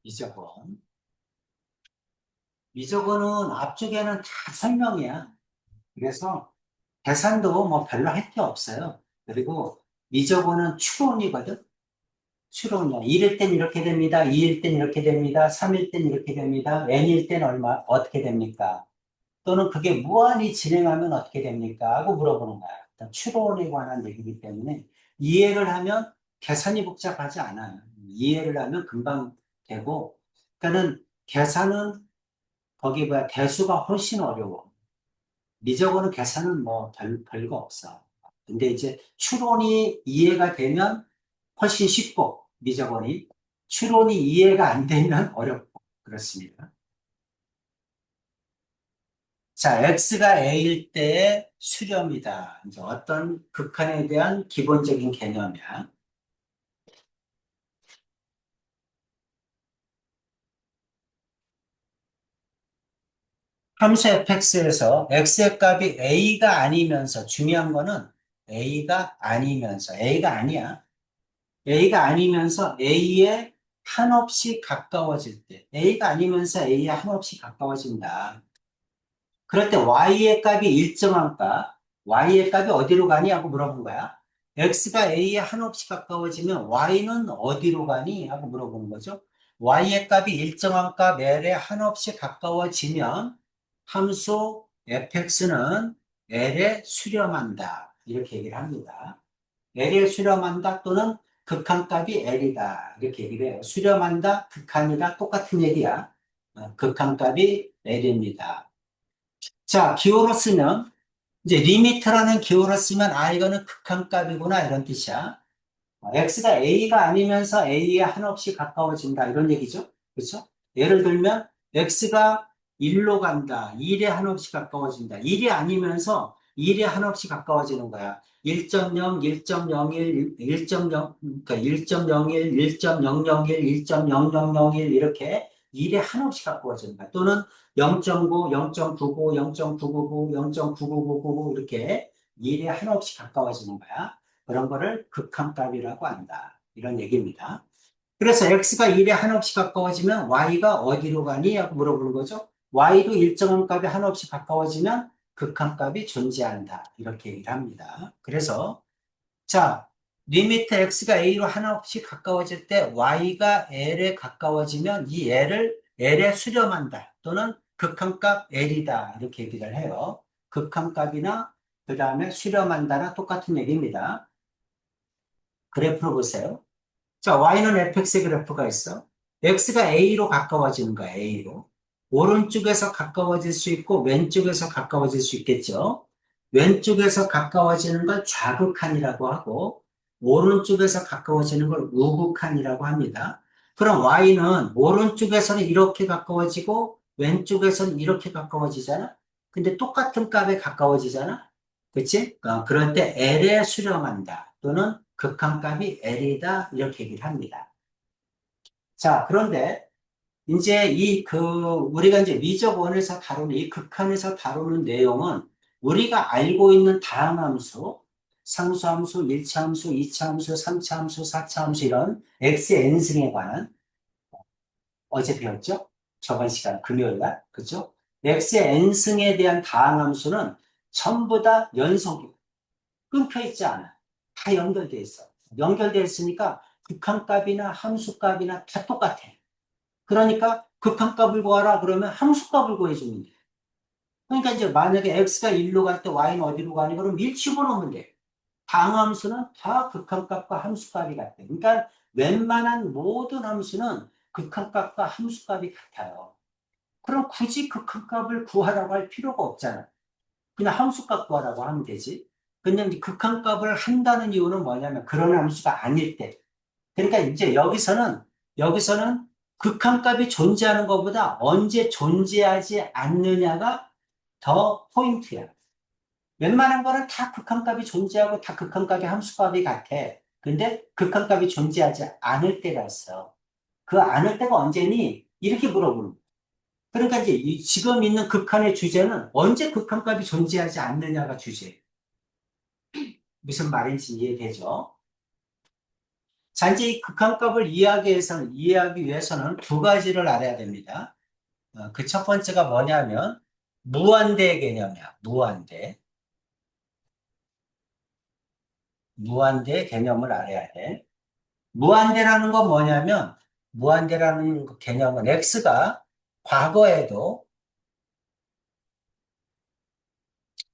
미적원. 미적원은 앞쪽에는 다 설명이야. 그래서 계산도 뭐 별로 할 게 없어요. 그리고 미적원은 추론이거든. 추론이야. 1일 땐 이렇게 됩니다. 2일 땐 이렇게 됩니다. 3일 땐 이렇게 됩니다. n일 땐 어떻게 됩니까? 또는 그게 무한히 진행하면 어떻게 됩니까? 하고 물어보는 거야. 일단 추론에 관한 얘기이기 때문에 이해를 하면 계산이 복잡하지 않아요. 이해를 하면 금방 되고, 그러니까는 계산은 거기 뭐야, 대수가 훨씬 어려워. 미적어는 계산은 뭐 별거 없어. 근데 이제 추론이 이해가 되면 훨씬 쉽고, 미적어니. 추론이 이해가 안 되면 어렵고, 그렇습니다. 자, x가 a일 때의 수렴이다. 이제 어떤 극한에 대한 기본적인 개념이야. 함수 fx에서 x의 값이 a가 아니면서 중요한 거는 a가 아니면서 a가 아니야. A가 아니면서 A에 한없이 가까워질 때, A가 아니면서 A에 한없이 가까워진다. 그럴 때 Y의 값이 일정한 값, Y의 값이 어디로 가니? 하고 물어본 거야. X가 A에 한없이 가까워지면 Y는 어디로 가니? 하고 물어보는 거죠. Y의 값이 일정한 값 L에 한없이 가까워지면 함수 fx는 L에 수렴한다. 이렇게 얘기를 합니다. L에 수렴한다 또는 극한값이 L이다. 이렇게 얘기를 해요. 수렴한다, 극한이다, 똑같은 얘기야. 극한값이 L입니다. 자, 기호로 쓰면, 이제 리미트라는 기호로 쓰면, 아, 이거는 극한값이구나, 이런 뜻이야. x가 a가 아니면서 a에 한없이 가까워진다, 이런 얘기죠. 그렇죠? 예를 들면, x가 1로 간다, 1에 한없이 가까워진다. 1이 아니면서 1에 한없이 가까워지는 거야. 1.0, 1.01, 1.0, 그러니까 1.01, 1.001, 1.0001 이렇게 1에 한없이 가까워지는 거야. 또는 0.9, 0.99, 0.999, 0.99999 이렇게 1에 한없이 가까워지는 거야. 그런 거를 극한값이라고 한다. 이런 얘기입니다. 그래서 x가 1에 한없이 가까워지면 y가 어디로 가니? 하고 물어보는 거죠. y도 일정한 값에 한없이 가까워지면 극한값이 존재한다. 이렇게 얘기를 합니다. 그래서 자, 리미트 x가 a로 한없이 가까워질 때 y가 l에 가까워지면 이 l에 수렴한다. 또는 극한값 l이다. 이렇게 얘기를 해요. 극한값이나 그 다음에 수렴한다나 똑같은 얘기입니다. 그래프로 보세요. 자, y는 fx의 그래프가 있어. x가 a로 가까워지는 거야, a로. 오른쪽에서 가까워질 수 있고, 왼쪽에서 가까워질 수 있겠죠. 왼쪽에서 가까워지는 걸 좌극한이라고 하고, 오른쪽에서 가까워지는 걸 우극한이라고 합니다. 그럼 y는 오른쪽에서는 이렇게 가까워지고, 왼쪽에서는 이렇게 가까워지잖아? 근데 똑같은 값에 가까워지잖아? 그치? 그럴 때 L에 수렴한다. 또는 극한값이 L이다. 이렇게 얘기를 합니다. 자, 그런데 이제 우리가 이제 미적 원에서 다루는, 이 극한에서 다루는 내용은 우리가 알고 있는 다항함수, 상수함수, 1차함수, 2차함수, 3차함수, 4차함수 이런 X의 N승에 관한 어제 배웠죠? 저번 시간 금요일 날. 그죠? X의 N승에 대한 다항함수는 전부 다 연속이고 끊겨 있지 않아. 다 연결돼 있어. 연결돼 있으니까 극한값이나 함수값이나 다 똑같아. 그러니까 극한값을 구하라 그러면 함수값을 구해주면 돼. 그러니까 이제 만약에 x가 1로 갈 때 y는 어디로 가니? 그럼 1 집어넣으면 돼. 방함수는 다 극한값과 함수값이 같아. 그러니까 웬만한 모든 함수는 극한값과 함수값이 같아요. 그럼 굳이 극한값을 구하라고 할 필요가 없잖아. 그냥 함수값 구하라고 하면 되지. 근데 이제 극한값을 한다는 이유는 뭐냐면 그런 함수가 아닐 때. 그러니까 이제 여기서는 극한값이 존재하는 것보다 언제 존재하지 않느냐가 더 포인트야. 웬만한 거는 다 극한값이 존재하고 다 극한값이 함수값이 같아. 근데 극한값이 존재하지 않을 때가 있어. 그 않을 때가 언제니? 이렇게 물어보는 거야. 그러니까 이제 지금 있는 극한의 주제는 언제 극한값이 존재하지 않느냐가 주제. 무슨 말인지 이해되죠? 자, 이제 이 극한값을 이해하기 위해서는 두 가지를 알아야 됩니다. 그 첫 번째가 뭐냐면, 무한대 개념이야. 무한대. 무한대 개념을 알아야 돼. 무한대라는 건 뭐냐면, 무한대라는 그 개념은 x가 과거에도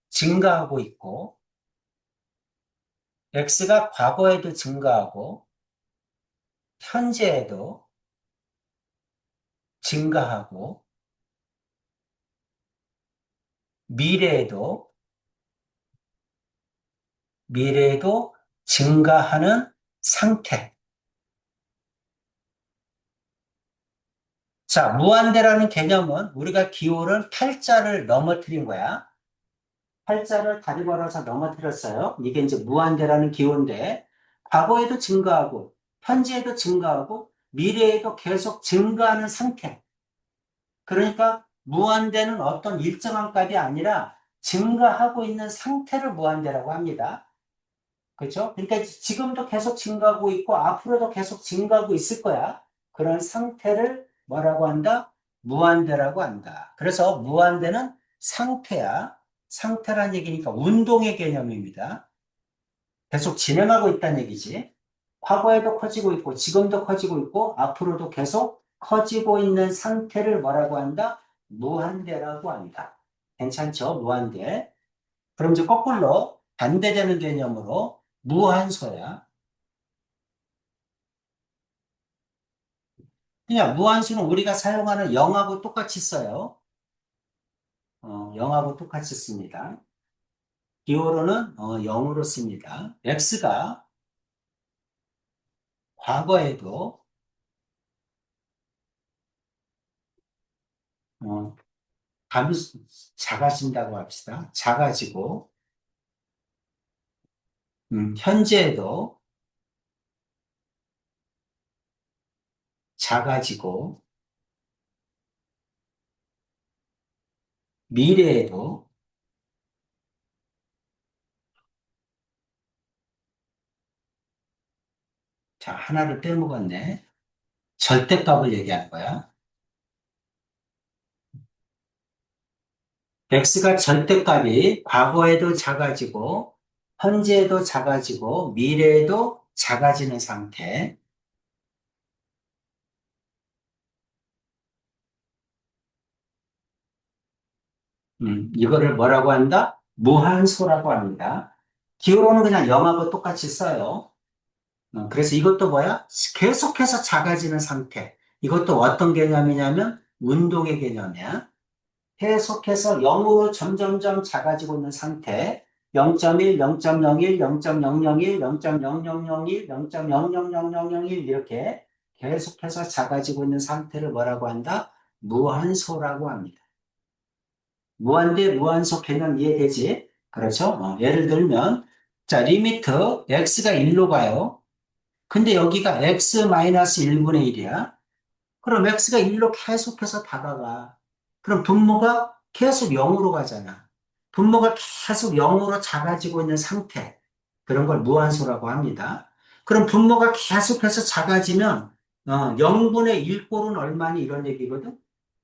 증가하고 있고, x가 과거에도 증가하고, 현재에도 증가하고, 미래에도, 미래에도 증가하는 상태. 자, 무한대라는 개념은 우리가 기호를 팔자를 넘어뜨린 거야. 팔자를 다리 걸어서 넘어뜨렸어요. 이게 이제 무한대라는 기호인데, 과거에도 증가하고, 현재에도 증가하고, 미래에도 계속 증가하는 상태. 그러니까 무한대는 어떤 일정한 값이 아니라 증가하고 있는 상태를 무한대라고 합니다. 그렇죠? 그러니까 지금도 계속 증가하고 있고 앞으로도 계속 증가하고 있을 거야. 그런 상태를 뭐라고 한다? 무한대라고 한다. 그래서 무한대는 상태야. 상태란 얘기니까 운동의 개념입니다. 계속 진행하고 있다는 얘기지. 과거에도 커지고 있고 지금도 커지고 있고 앞으로도 계속 커지고 있는 상태를 뭐라고 한다? 무한대라고 한다. 괜찮죠? 무한대. 그럼 이제 거꾸로 반대되는 개념으로 무한소야. 그냥 무한수는 우리가 사용하는 0하고 똑같이 써요. 0하고 똑같이 씁니다. 기호로는 0으로 씁니다. x가 과거에도 어, 작아진다고 합시다. 작아지고 현재에도 작아지고 미래에도 자 하나를 빼먹었네. 절대값을 얘기하는 거야. x가 절대값이 과거에도 작아지고 현재에도 작아지고 미래에도 작아지는 상태. 이거를 뭐라고 한다? 무한소라고 합니다. 기호로는 그냥 0하고 똑같이 써요. 그래서 이것도 뭐야? 계속해서 작아지는 상태. 이것도 어떤 개념이냐면 운동의 개념이야. 계속해서 0으로 점점점 작아지고 있는 상태. 0.1, 0.01, 0.001, 0.0001, 0.000001 이렇게 계속해서 작아지고 있는 상태를 뭐라고 한다? 무한소라고 합니다. 무한대, 무한소 개념 이해되지? 그렇죠? 예를 들면, 자, 리미트 x가 1로 가요. 근데 여기가 x-1분의 1이야. 그럼 x가 1로 계속해서 다가가. 그럼 분모가 계속 0으로 가잖아. 분모가 계속 0으로 작아지고 있는 상태. 그런 걸 무한소라고 합니다. 그럼 분모가 계속해서 작아지면 0분의 1꼴은 얼마니 이런 얘기거든?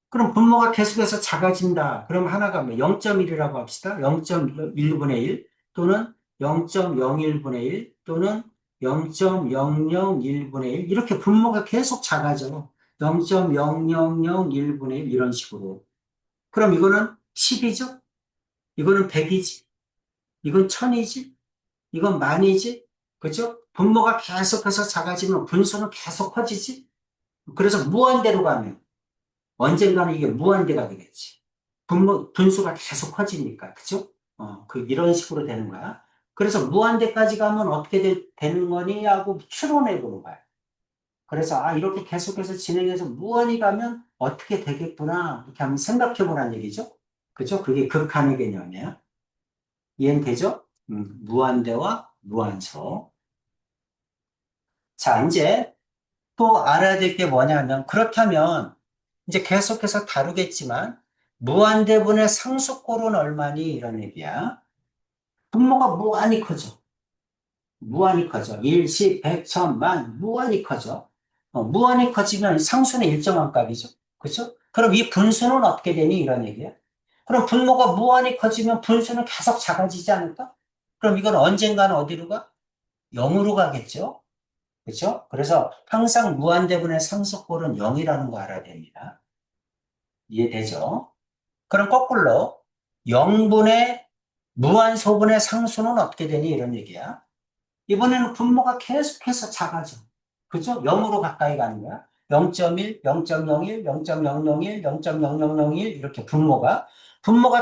그럼 분모가 계속해서 작아진다. 그럼 하나가 뭐 0.1이라고 합시다. 0.1분의 1 또는 0.01분의 1 또는 0.001분의 1 이렇게 분모가 계속 작아져. 0.0001분의 1 이런 식으로. 그럼 이거는 10이죠? 이거는 100이지? 이건 1000이지? 이건 만이지? 그죠? 분모가 계속해서 작아지면 분수는 계속 커지지? 그래서 무한대로 가면 언젠가는 이게 무한대가 되겠지. 분수가 계속 커지니까, 그죠? 이런 식으로 되는 거야. 그래서 무한대까지 가면 어떻게 되는 거니? 하고 추론해 보는 거야. 그래서, 이렇게 계속해서 진행해서 무한히 가면 어떻게 되겠구나. 이렇게 한번 생각해 보라는 얘기죠. 그죠? 그게 극한의 개념이에요. 이해는 되죠? 무한대와 무한소. 자, 이제 또 알아야 될 게 뭐냐면, 그렇다면, 이제 계속해서 다루겠지만, 무한대분의 상수꼴은 얼마니? 이런 얘기야. 분모가 무한히 커져. 무한히 커져. 1, 10, 100, 1000만 무한히 커져. 무한히 커지면 상수는 일정한 값이죠. 그렇죠? 그럼 이 분수는 어떻게 되니? 이런 얘기야. 그럼 분모가 무한히 커지면 분수는 계속 작아지지 않을까? 그럼 이건 언젠가는 어디로 가? 0으로 가겠죠? 그렇죠? 그래서 항상 무한대분의 상수꼴은 0이라는 거 알아야 됩니다. 이해되죠? 그럼 거꾸로 0분의 무한소분의 상수는 어떻게 되니? 이런 얘기야. 이번에는 분모가 계속해서 작아져. 그죠? 0으로 가까이 가는 거야. 0.1, 0.01, 0.001, 0.0001 이렇게 분모가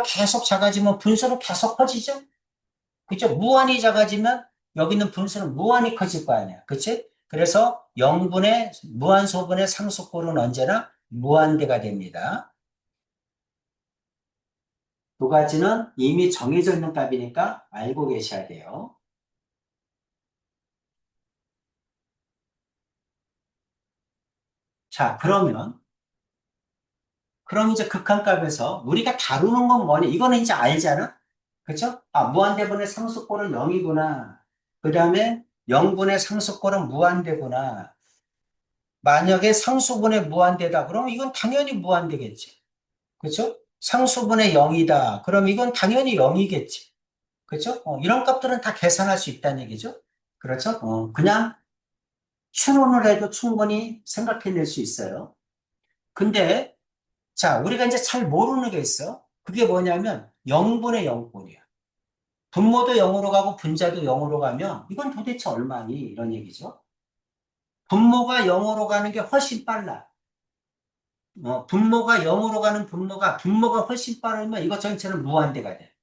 계속 작아지면 분수는 계속 커지죠? 그죠? 무한히 작아지면 여기 있는 분수는 무한히 커질 거 아니야. 그치? 그래서 0분의 무한소분의 상수꼴은 언제나 무한대가 됩니다. 두 가지는 이미 정해져 있는 값이니까 알고 계셔야 돼요. 자, 그럼 이제 극한값에서 우리가 다루는 건 뭐냐? 이거는 이제 알잖아? 그쵸? 아, 무한대분의 상수꼴은 0이구나. 그 다음에 0분의 상수꼴은 무한대구나. 만약에 상수분의 무한대다. 그럼 이건 당연히 무한대겠지. 그쵸? 상수분의 0이다. 그럼 이건 당연히 0이겠지. 그쵸? 이런 값들은 다 계산할 수 있다는 얘기죠. 그렇죠? 그냥 추론을 해도 충분히 생각해낼 수 있어요. 근데 자, 우리가 이제 잘 모르는 게 있어. 그게 뭐냐면 0분의 0꼴이야. 분모도 0으로 가고 분자도 0으로 가면 이건 도대체 얼마니? 이런 얘기죠. 분모가 0으로 가는 게 훨씬 빨라. 분모가 0으로 가는 분모가 훨씬 빠르면 이거 전체는 무한대가 돼.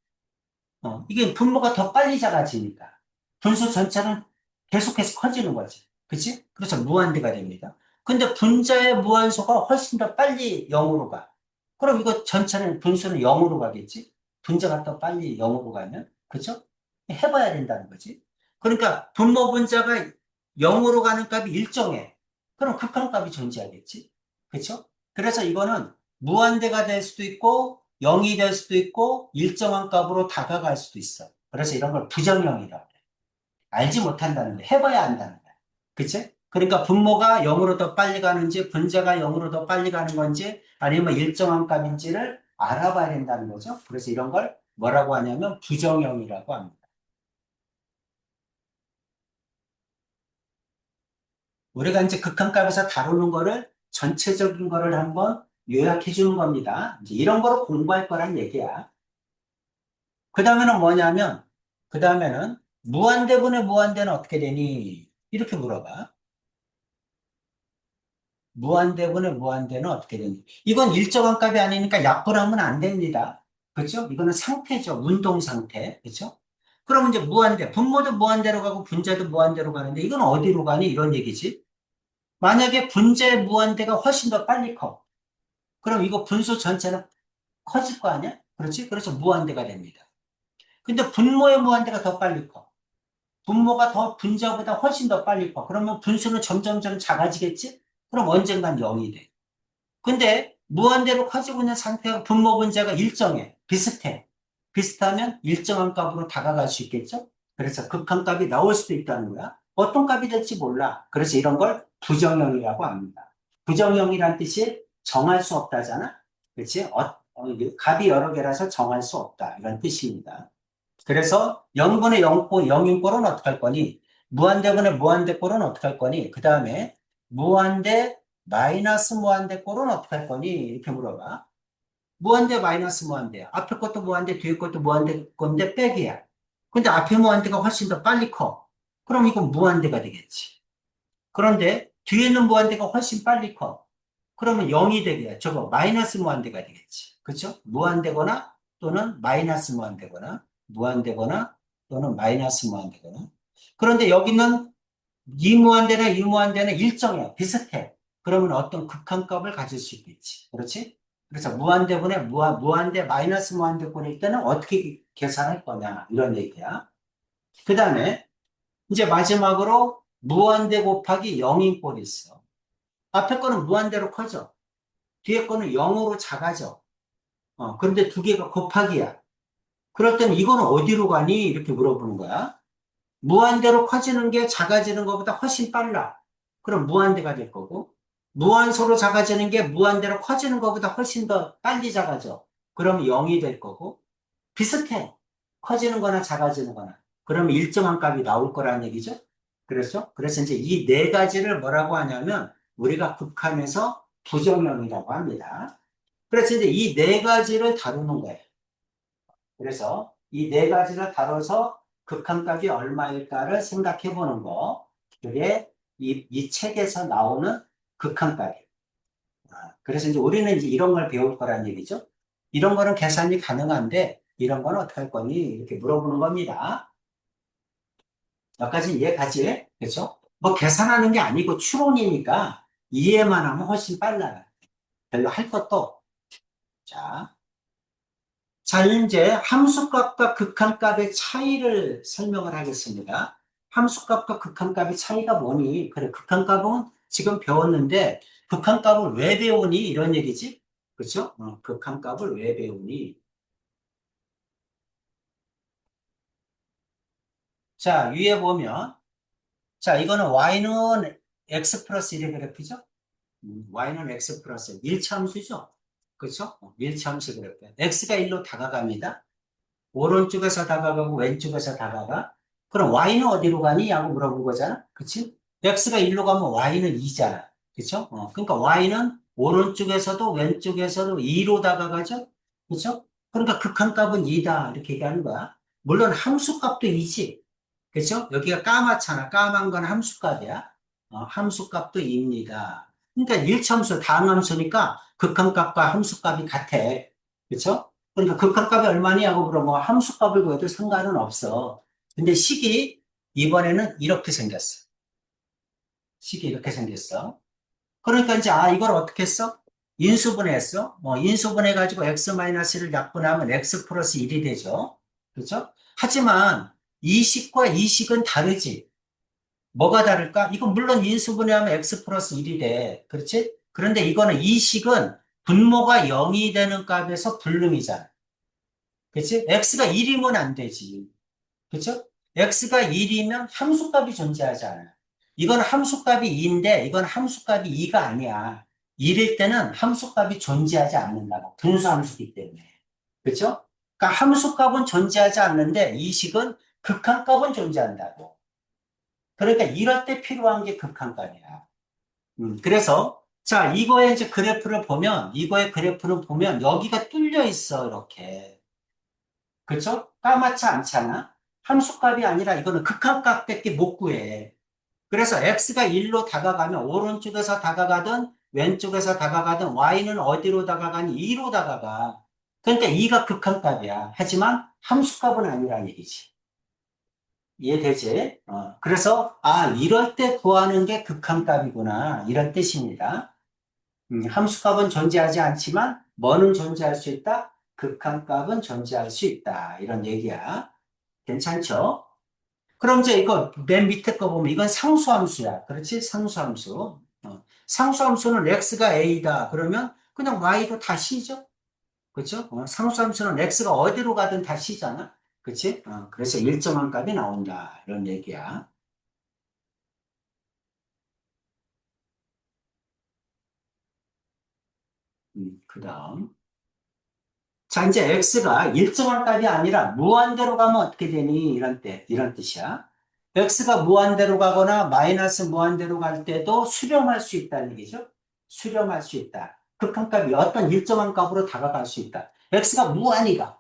이게 분모가 더 빨리 작아지니까. 분수 전체는 계속해서 커지는 거지. 그치? 그래서 무한대가 됩니다. 근데 분자의 무한소가 훨씬 더 빨리 0으로 가. 그럼 이거 전체는 분수는 0으로 가겠지? 분자가 더 빨리 0으로 가면? 그쵸? 해봐야 된다는 거지. 그러니까 분모 분자가 0으로 가는 값이 일정해. 그럼 극한값이 존재하겠지? 그쵸? 그래서 이거는 무한대가 될 수도 있고 0이 될 수도 있고 일정한 값으로 다가갈 수도 있어. 그래서 이런 걸 부정형이라고 해. 알지 못한다는 거야. 해봐야 안다는 거야. 그치? 그러니까 분모가 0으로 더 빨리 가는지 분자가 0으로 더 빨리 가는 건지 아니면 일정한 값인지를 알아봐야 된다는 거죠. 그래서 이런 걸 뭐라고 하냐면 부정형이라고 합니다. 우리가 이제 극한값에서 다루는 거를 전체적인 거를 한번 요약해 주는 겁니다. 이제 이런 거를 공부할 거란 얘기야. 그 다음에는 뭐냐면, 그 다음에는 무한대분의 무한대는 어떻게 되니? 이렇게 물어봐. 무한대분의 무한대는 어떻게 되니? 이건 일정한 값이 아니니까 약분하면 안 됩니다. 그렇죠? 이거는 상태죠. 운동 상태. 그렇죠? 그럼 이제 무한대, 분모도 무한대로 가고 분자도 무한대로 가는데 이건 어디로 가니? 이런 얘기지. 만약에 분자의 무한대가 훨씬 더 빨리 커. 그럼 이거 분수 전체는 커질 거 아니야? 그렇지? 그래서 무한대가 됩니다. 근데 분모의 무한대가 더 빨리 커. 분모가 더 분자보다 훨씬 더 빨리 커. 그러면 분수는 점점점 작아지겠지? 그럼 언젠간 0이 돼. 근데 무한대로 커지고 있는 상태가 분모 분자가 일정해. 비슷해. 비슷하면 일정한 값으로 다가갈 수 있겠죠? 그래서 극한값이 나올 수도 있다는 거야. 어떤 값이 될지 몰라. 그래서 이런 걸 부정형이라고 합니다. 부정형이란 뜻이 정할 수 없다잖아? 그렇지? 이게 값이 여러 개라서 정할 수 없다. 이런 뜻입니다. 그래서 0분의 0인 꼴은 어떻게 할 거니? 무한대분의 무한대 꼴은 어떻게 할 거니? 그 다음에 무한대 마이너스 무한대 꼴은 어떻게 할 거니? 이렇게 물어봐. 무한대 마이너스 무한대야. 앞에 것도 무한대, 뒤에 것도 무한대 건데 빼기야. 근데 앞에 무한대가 훨씬 더 빨리 커. 그럼 이건 무한대가 되겠지. 그런데 뒤에 있는 무한대가 훨씬 빨리 커. 그러면 0이 되게 저거 마이너스 무한대가 되겠지. 그렇죠? 무한대거나 또는 마이너스 무한대거나 무한대거나 또는 마이너스 무한대거나. 그런데 여기는 이무한대나 이무한대는 일정해. 비슷해. 그러면 어떤 극한값을 가질 수 있겠지. 그렇지? 그래서 무한대분의 무한대 마이너스 무한대권일 때는 어떻게 계산할 거냐. 이런 얘기야. 그 다음에 이제 마지막으로 무한대 곱하기 0인 꼴이 있어. 앞에 거는 무한대로 커져. 뒤에 거는 0으로 작아져. 그런데 두 개가 곱하기야. 그럴 때는 이거는 어디로 가니? 이렇게 물어보는 거야. 무한대로 커지는 게 작아지는 것보다 훨씬 빨라. 그럼 무한대가 될 거고, 무한소로 작아지는 게 무한대로 커지는 것보다 훨씬 더 빨리 작아져. 그럼 0이 될 거고, 비슷해. 커지는 거나 작아지는 거나. 그럼 일정한 값이 나올 거라는 얘기죠. 그렇죠? 그래서 이제 이 네 가지를 뭐라고 하냐면, 우리가 극한에서 부정형이라고 합니다. 그래서 이제 이 네 가지를 다루는 거예요. 그래서 이 네 가지를 다뤄서 극한값이 얼마일까를 생각해 보는 거. 그게 이 책에서 나오는 극한값이에요. 그래서 이제 우리는 이제 이런 걸 배울 거란 얘기죠. 이런 거는 계산이 가능한데, 이런 거는 어떻게 할 거니? 이렇게 물어보는 겁니다. 여기까지 이해가지? 그렇죠? 뭐 계산하는 게 아니고 추론이니까 이해만 하면 훨씬 빨라요. 별로 할 것도 없고. 자, 자, 이제 함수값과 극한값의 차이를 설명을 하겠습니다. 함수값과 극한값의 차이가 뭐니? 그래, 극한값은 지금 배웠는데, 극한값을 왜 배우니? 이런 얘기지? 그렇죠? 극한값을 왜 배우니? 자, 위에 보면, 자, 이거는 y는 x 플러스 1의 그래프죠? y는 x 플러스 1, 일차함수죠? 그렇죠? 일차함수 그래프. x가 1로 다가갑니다. 오른쪽에서 다가가고 왼쪽에서 다가가. 그럼 y는 어디로 가니? 라고 물어본 거잖아. 그치? x가 1로 가면 y는 2잖아. 그쵸? 그러니까 y는 오른쪽에서도 왼쪽에서도 2로 다가가죠? 그쵸? 그러니까 극한값은 2다. 이렇게 얘기하는 거야. 물론 함수값도 2지. 그쵸? 여기가 까맣잖아. 까만 건 함수값이야. 함수값도 2입니다. 그러니까 일차함수, 다항함수니까 극한값과 함수값이 같아. 그쵸? 그러니까 극한값이 얼마니? 하고 물어보면 함수값을 구해도 상관은 없어. 근데 식이 이번에는 이렇게 생겼어. 식이 이렇게 생겼어. 그러니까 이제, 이걸 어떻게 했어? 인수분해했어. 인수분해가지고 x-를 약분하면 x 플러스 1이 되죠. 그렇죠? 하지만 이 식과 이 식은 다르지. 뭐가 다를까? 이건 물론 인수분해하면 x 플러스 1이 돼. 그렇지? 그런데 이거는 이 식은 분모가 0이 되는 값에서 불능이잖아. 그치? x가 1이면 안 되지. 그쵸? x가 1이면 함수값이 존재하지 않아. 이건 함수값이 2인데 이건 함수값이 2가 아니야. 1일 때는 함수값이 존재하지 않는다고. 분수함수기 때문에. 그쵸? 그러니까 함수값은 존재하지 않는데 이 식은 극한값은 존재한다고. 그러니까 이럴 때 필요한 게 극한값이야. 그래서 자, 이거의 그래프를 보면 여기가 뚫려 있어, 이렇게. 그쵸? 까맣지 않잖아? 함수값이 아니라 이거는 극한값밖에 못 구해. 그래서 x가 1로 다가가면 오른쪽에서 다가가든 왼쪽에서 다가가든 y는 어디로 다가가니? 2로 다가가. 그러니까 2가 극한값이야. 하지만 함수값은 아니라는 얘기지. 이해되지? 그래서 이럴 때 구하는 게 극한값이구나. 이런 뜻입니다. 함수값은 존재하지 않지만 뭐는 존재할 수 있다? 극한값은 존재할 수 있다. 이런 얘기야. 괜찮죠? 그럼 이제 이거 맨 밑에 거 보면 이건 상수함수야. 그렇지? 상수함수. 상수함수는 x가 a다. 그러면 그냥 y도 다 c죠? 그렇죠? 상수함수는 x가 어디로 가든 다 c잖아. 그렇지? 그래서 일정한 값이 나온다. 이런 얘기야. 그다음. 자, 이제 x가 일정한 값이 아니라 무한대로 가면 어떻게 되니? 이런 뜻이야. x가 무한대로 가거나 마이너스 무한대로 갈 때도 수렴할 수 있다는 얘기죠. 수렴할 수 있다. 극한값이 어떤 일정한 값으로 다가갈 수 있다. x가 무한히 가.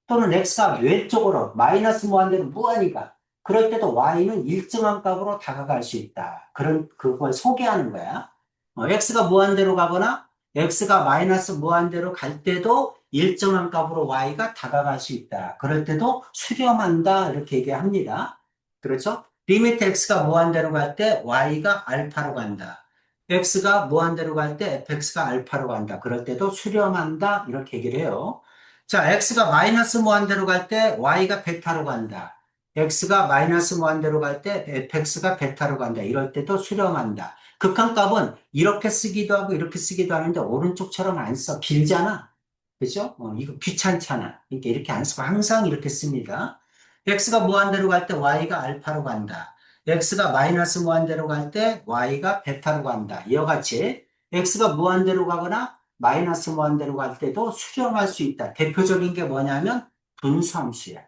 또는 x가 외쪽으로 마이너스 무한대로 무한히 가. 그럴 때도 y는 일정한 값으로 다가갈 수 있다. 그걸 소개하는 거야. x가 무한대로 가거나 x가 마이너스 무한대로 갈 때도 일정한 값으로 y가 다가갈 수 있다. 그럴 때도 수렴한다. 이렇게 얘기합니다. 그렇죠? 리미트 x가 무한대로 갈 때 y가 알파로 간다. x가 무한대로 갈 때 fx가 알파로 간다. 그럴 때도 수렴한다. 이렇게 얘기를 해요. 자, x가 마이너스 무한대로 갈 때 y가 베타로 간다. x가 마이너스 무한대로 갈 때 fx가 베타로 간다. 이럴 때도 수렴한다. 극한값은 이렇게 쓰기도 하고 이렇게 쓰기도 하는데 오른쪽처럼 안 써. 길잖아. 그죠? 이거 귀찮잖아. 그러니까 이렇게 안 쓰고 항상 이렇게 씁니다. x가 무한대로 갈 때 y가 알파로 간다. x가 마이너스 무한대로 갈 때 y가 베타로 간다. 이와 같이 x가 무한대로 가거나 마이너스 무한대로 갈 때도 수렴할 수 있다. 대표적인 게 뭐냐면 분수함수야.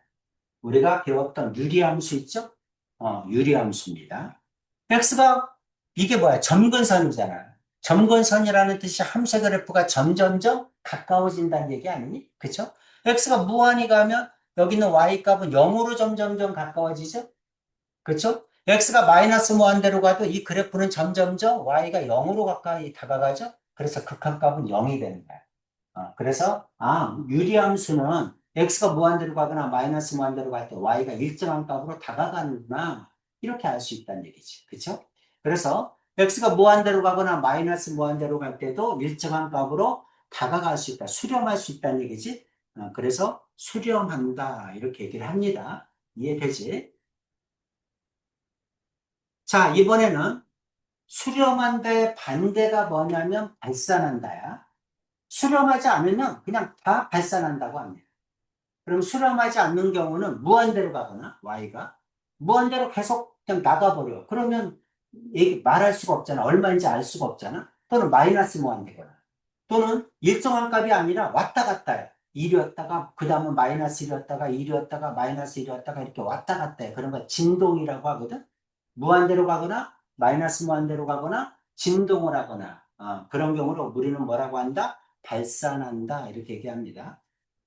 우리가 배웠던 유리함수 있죠? 유리함수입니다. x가 이게 뭐야? 점근선이잖아. 점근선이라는 뜻이 함수 그래프가 점점점 가까워진다는 얘기 아니니? 그쵸? x가 무한히 가면 여기 있는 y 값은 0으로 점점점 가까워지죠? 그쵸? x가 마이너스 무한대로 가도 이 그래프는 점점점 y가 0으로 가까이 다가가죠? 그래서 극한값은 0이 되는 거야. 그래서 유리함수는 x가 무한대로 가거나 마이너스 무한대로 갈 때 y가 일정한 값으로 다가가는구나. 이렇게 알 수 있다는 얘기지. 그렇죠? 그래서 x가 무한대로 가거나 마이너스 무한대로 갈 때도 일정한 값으로 다가갈 수 있다. 수렴할 수 있다는 얘기지. 그래서 수렴한다. 이렇게 얘기를 합니다. 이해되지? 자, 이번에는 수렴한다의 반대가 뭐냐면 발산한다야. 수렴하지 않으면 그냥 다 발산한다고 합니다. 그럼 수렴하지 않는 경우는 무한대로 가거나 y가 무한대로 계속 그냥 나가버려. 그러면 말할 수가 없잖아. 얼마인지 알 수가 없잖아. 또는 마이너스 무한대거나 또는 일정한 값이 아니라 왔다 갔다 해. 1이었다가 그 다음은 마이너스 1이었다가 1이었다가 마이너스 1이었다가 이렇게 왔다 갔다 해. 그런 거 진동이라고 하거든. 무한대로 가거나 마이너스 무한대로 가거나 진동을 하거나 그런 경우를 우리는 뭐라고 한다? 발산한다 이렇게 얘기합니다.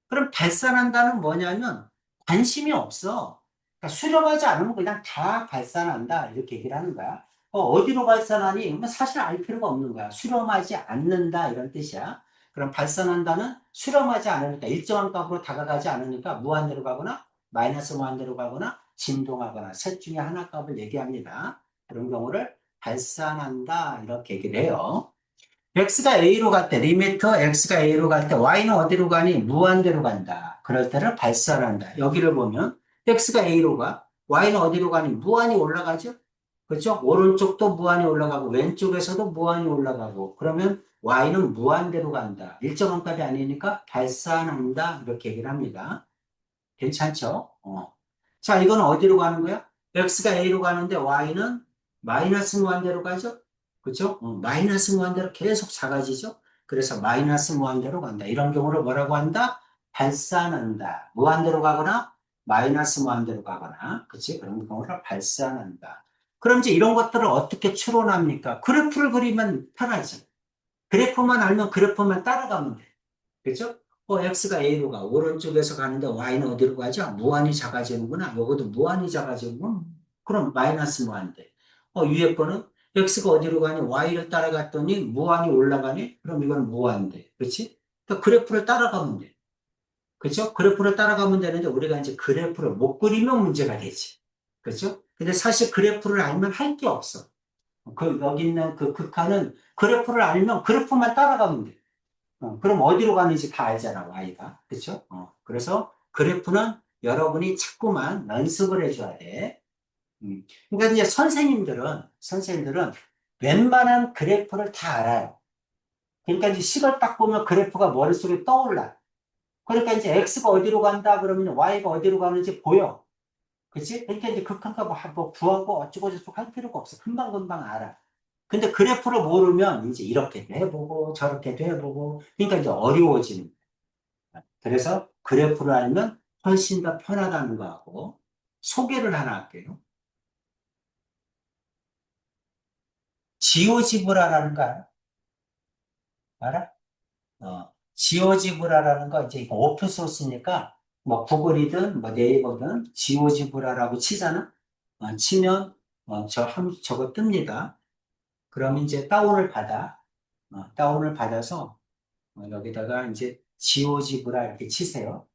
그럼 발산한다는 뭐냐면 관심이 없어. 그러니까 수렴하지 않으면 그냥 다 발산한다 이렇게 얘기를 하는 거야. 어디로 발산하니? 그러면 사실 알 필요가 없는 거야. 수렴하지 않는다 이런 뜻이야. 그럼 발산한다는 수렴하지 않으니까 일정한 값으로 다가가지 않으니까 무한대로 가거나 마이너스 무한대로 가거나 진동하거나 셋 중에 하나 값을 얘기합니다. 그런 경우를 발산한다 이렇게 얘기를 해요. x가 a로 갈 때, 리미터 x가 a로 갈 때, y는 어디로 가니? 무한대로 간다. 그럴 때를 발산한다. 여기를 보면, x가 a로 가, y는 어디로 가니? 무한히 올라가죠? 그렇죠? 오른쪽도 무한히 올라가고, 왼쪽에서도 무한히 올라가고, 그러면 y는 무한대로 간다. 일정한 값이 아니니까 발산한다. 이렇게 얘기를 합니다. 괜찮죠? 자, 이건 어디로 가는 거야? x가 a로 가는데 y는 마이너스 무한대로 가죠? 그죠? 마이너스 무한대로 계속 작아지죠? 그래서 마이너스 무한대로 간다. 이런 경우를 뭐라고 한다? 발산한다. 무한대로 가거나 마이너스 무한대로 가거나, 그치? 그런 경우를 발산한다. 그럼 이제 이런 것들을 어떻게 추론합니까? 그래프를 그리면 편하지. 그래프만 알면 그래프만 따라가면 돼. 그죠? x가 a로 가. 오른쪽에서 가는데 y는 어디로 가죠? 무한히 작아지는구나. 요것도 무한히 작아지고, 그럼 마이너스 무한대. 위에 거는 x가 어디로 가니? y를 따라갔더니 무한히 올라가니? 그럼 이건 무한대. 그렇지? 그러니까 그래프를 따라가면 돼. 그죠? 그래프를 따라가면 되는데 우리가 이제 그래프를 못 그리면 문제가 되지. 그죠? 근데 사실 그래프를 알면 할 게 없어. 여기 있는 그 극한은 그래프를 알면 그래프만 따라가면 돼. 그럼 어디로 가는지 다 알잖아, Y가. 그쵸? 그래서 그래프는 여러분이 자꾸만 연습을 해줘야 돼. 그러니까 이제 선생님들은 웬만한 그래프를 다 알아요. 그러니까 이제 식을 딱 보면 그래프가 머릿속에 떠올라. 그러니까 이제 X가 어디로 간다 그러면 Y가 어디로 가는지 보여. 그치? 그러니까 이제 극한값 뭐 구하고 어쩌고저쩌고 할 필요가 없어. 금방금방 알아. 근데 그래프를 모르면 이제 이렇게도 해보고 저렇게도 해보고 그러니까 이제 어려워지는 그래서 그래프를 알면 훨씬 더 편하다는 거하고 소개를 하나 할게요. 지오지브라라는 거 알아? 알아? 지오지브라라는 거 이제 이거 오픈 소스니까 뭐 구글이든 뭐 네이버든 지오지브라라고 치잖아. 치면 저거 뜹니다. 그럼 이제 다운을 받아. 다운을 받아서 여기다가 이제 지오지브라 이렇게 치세요.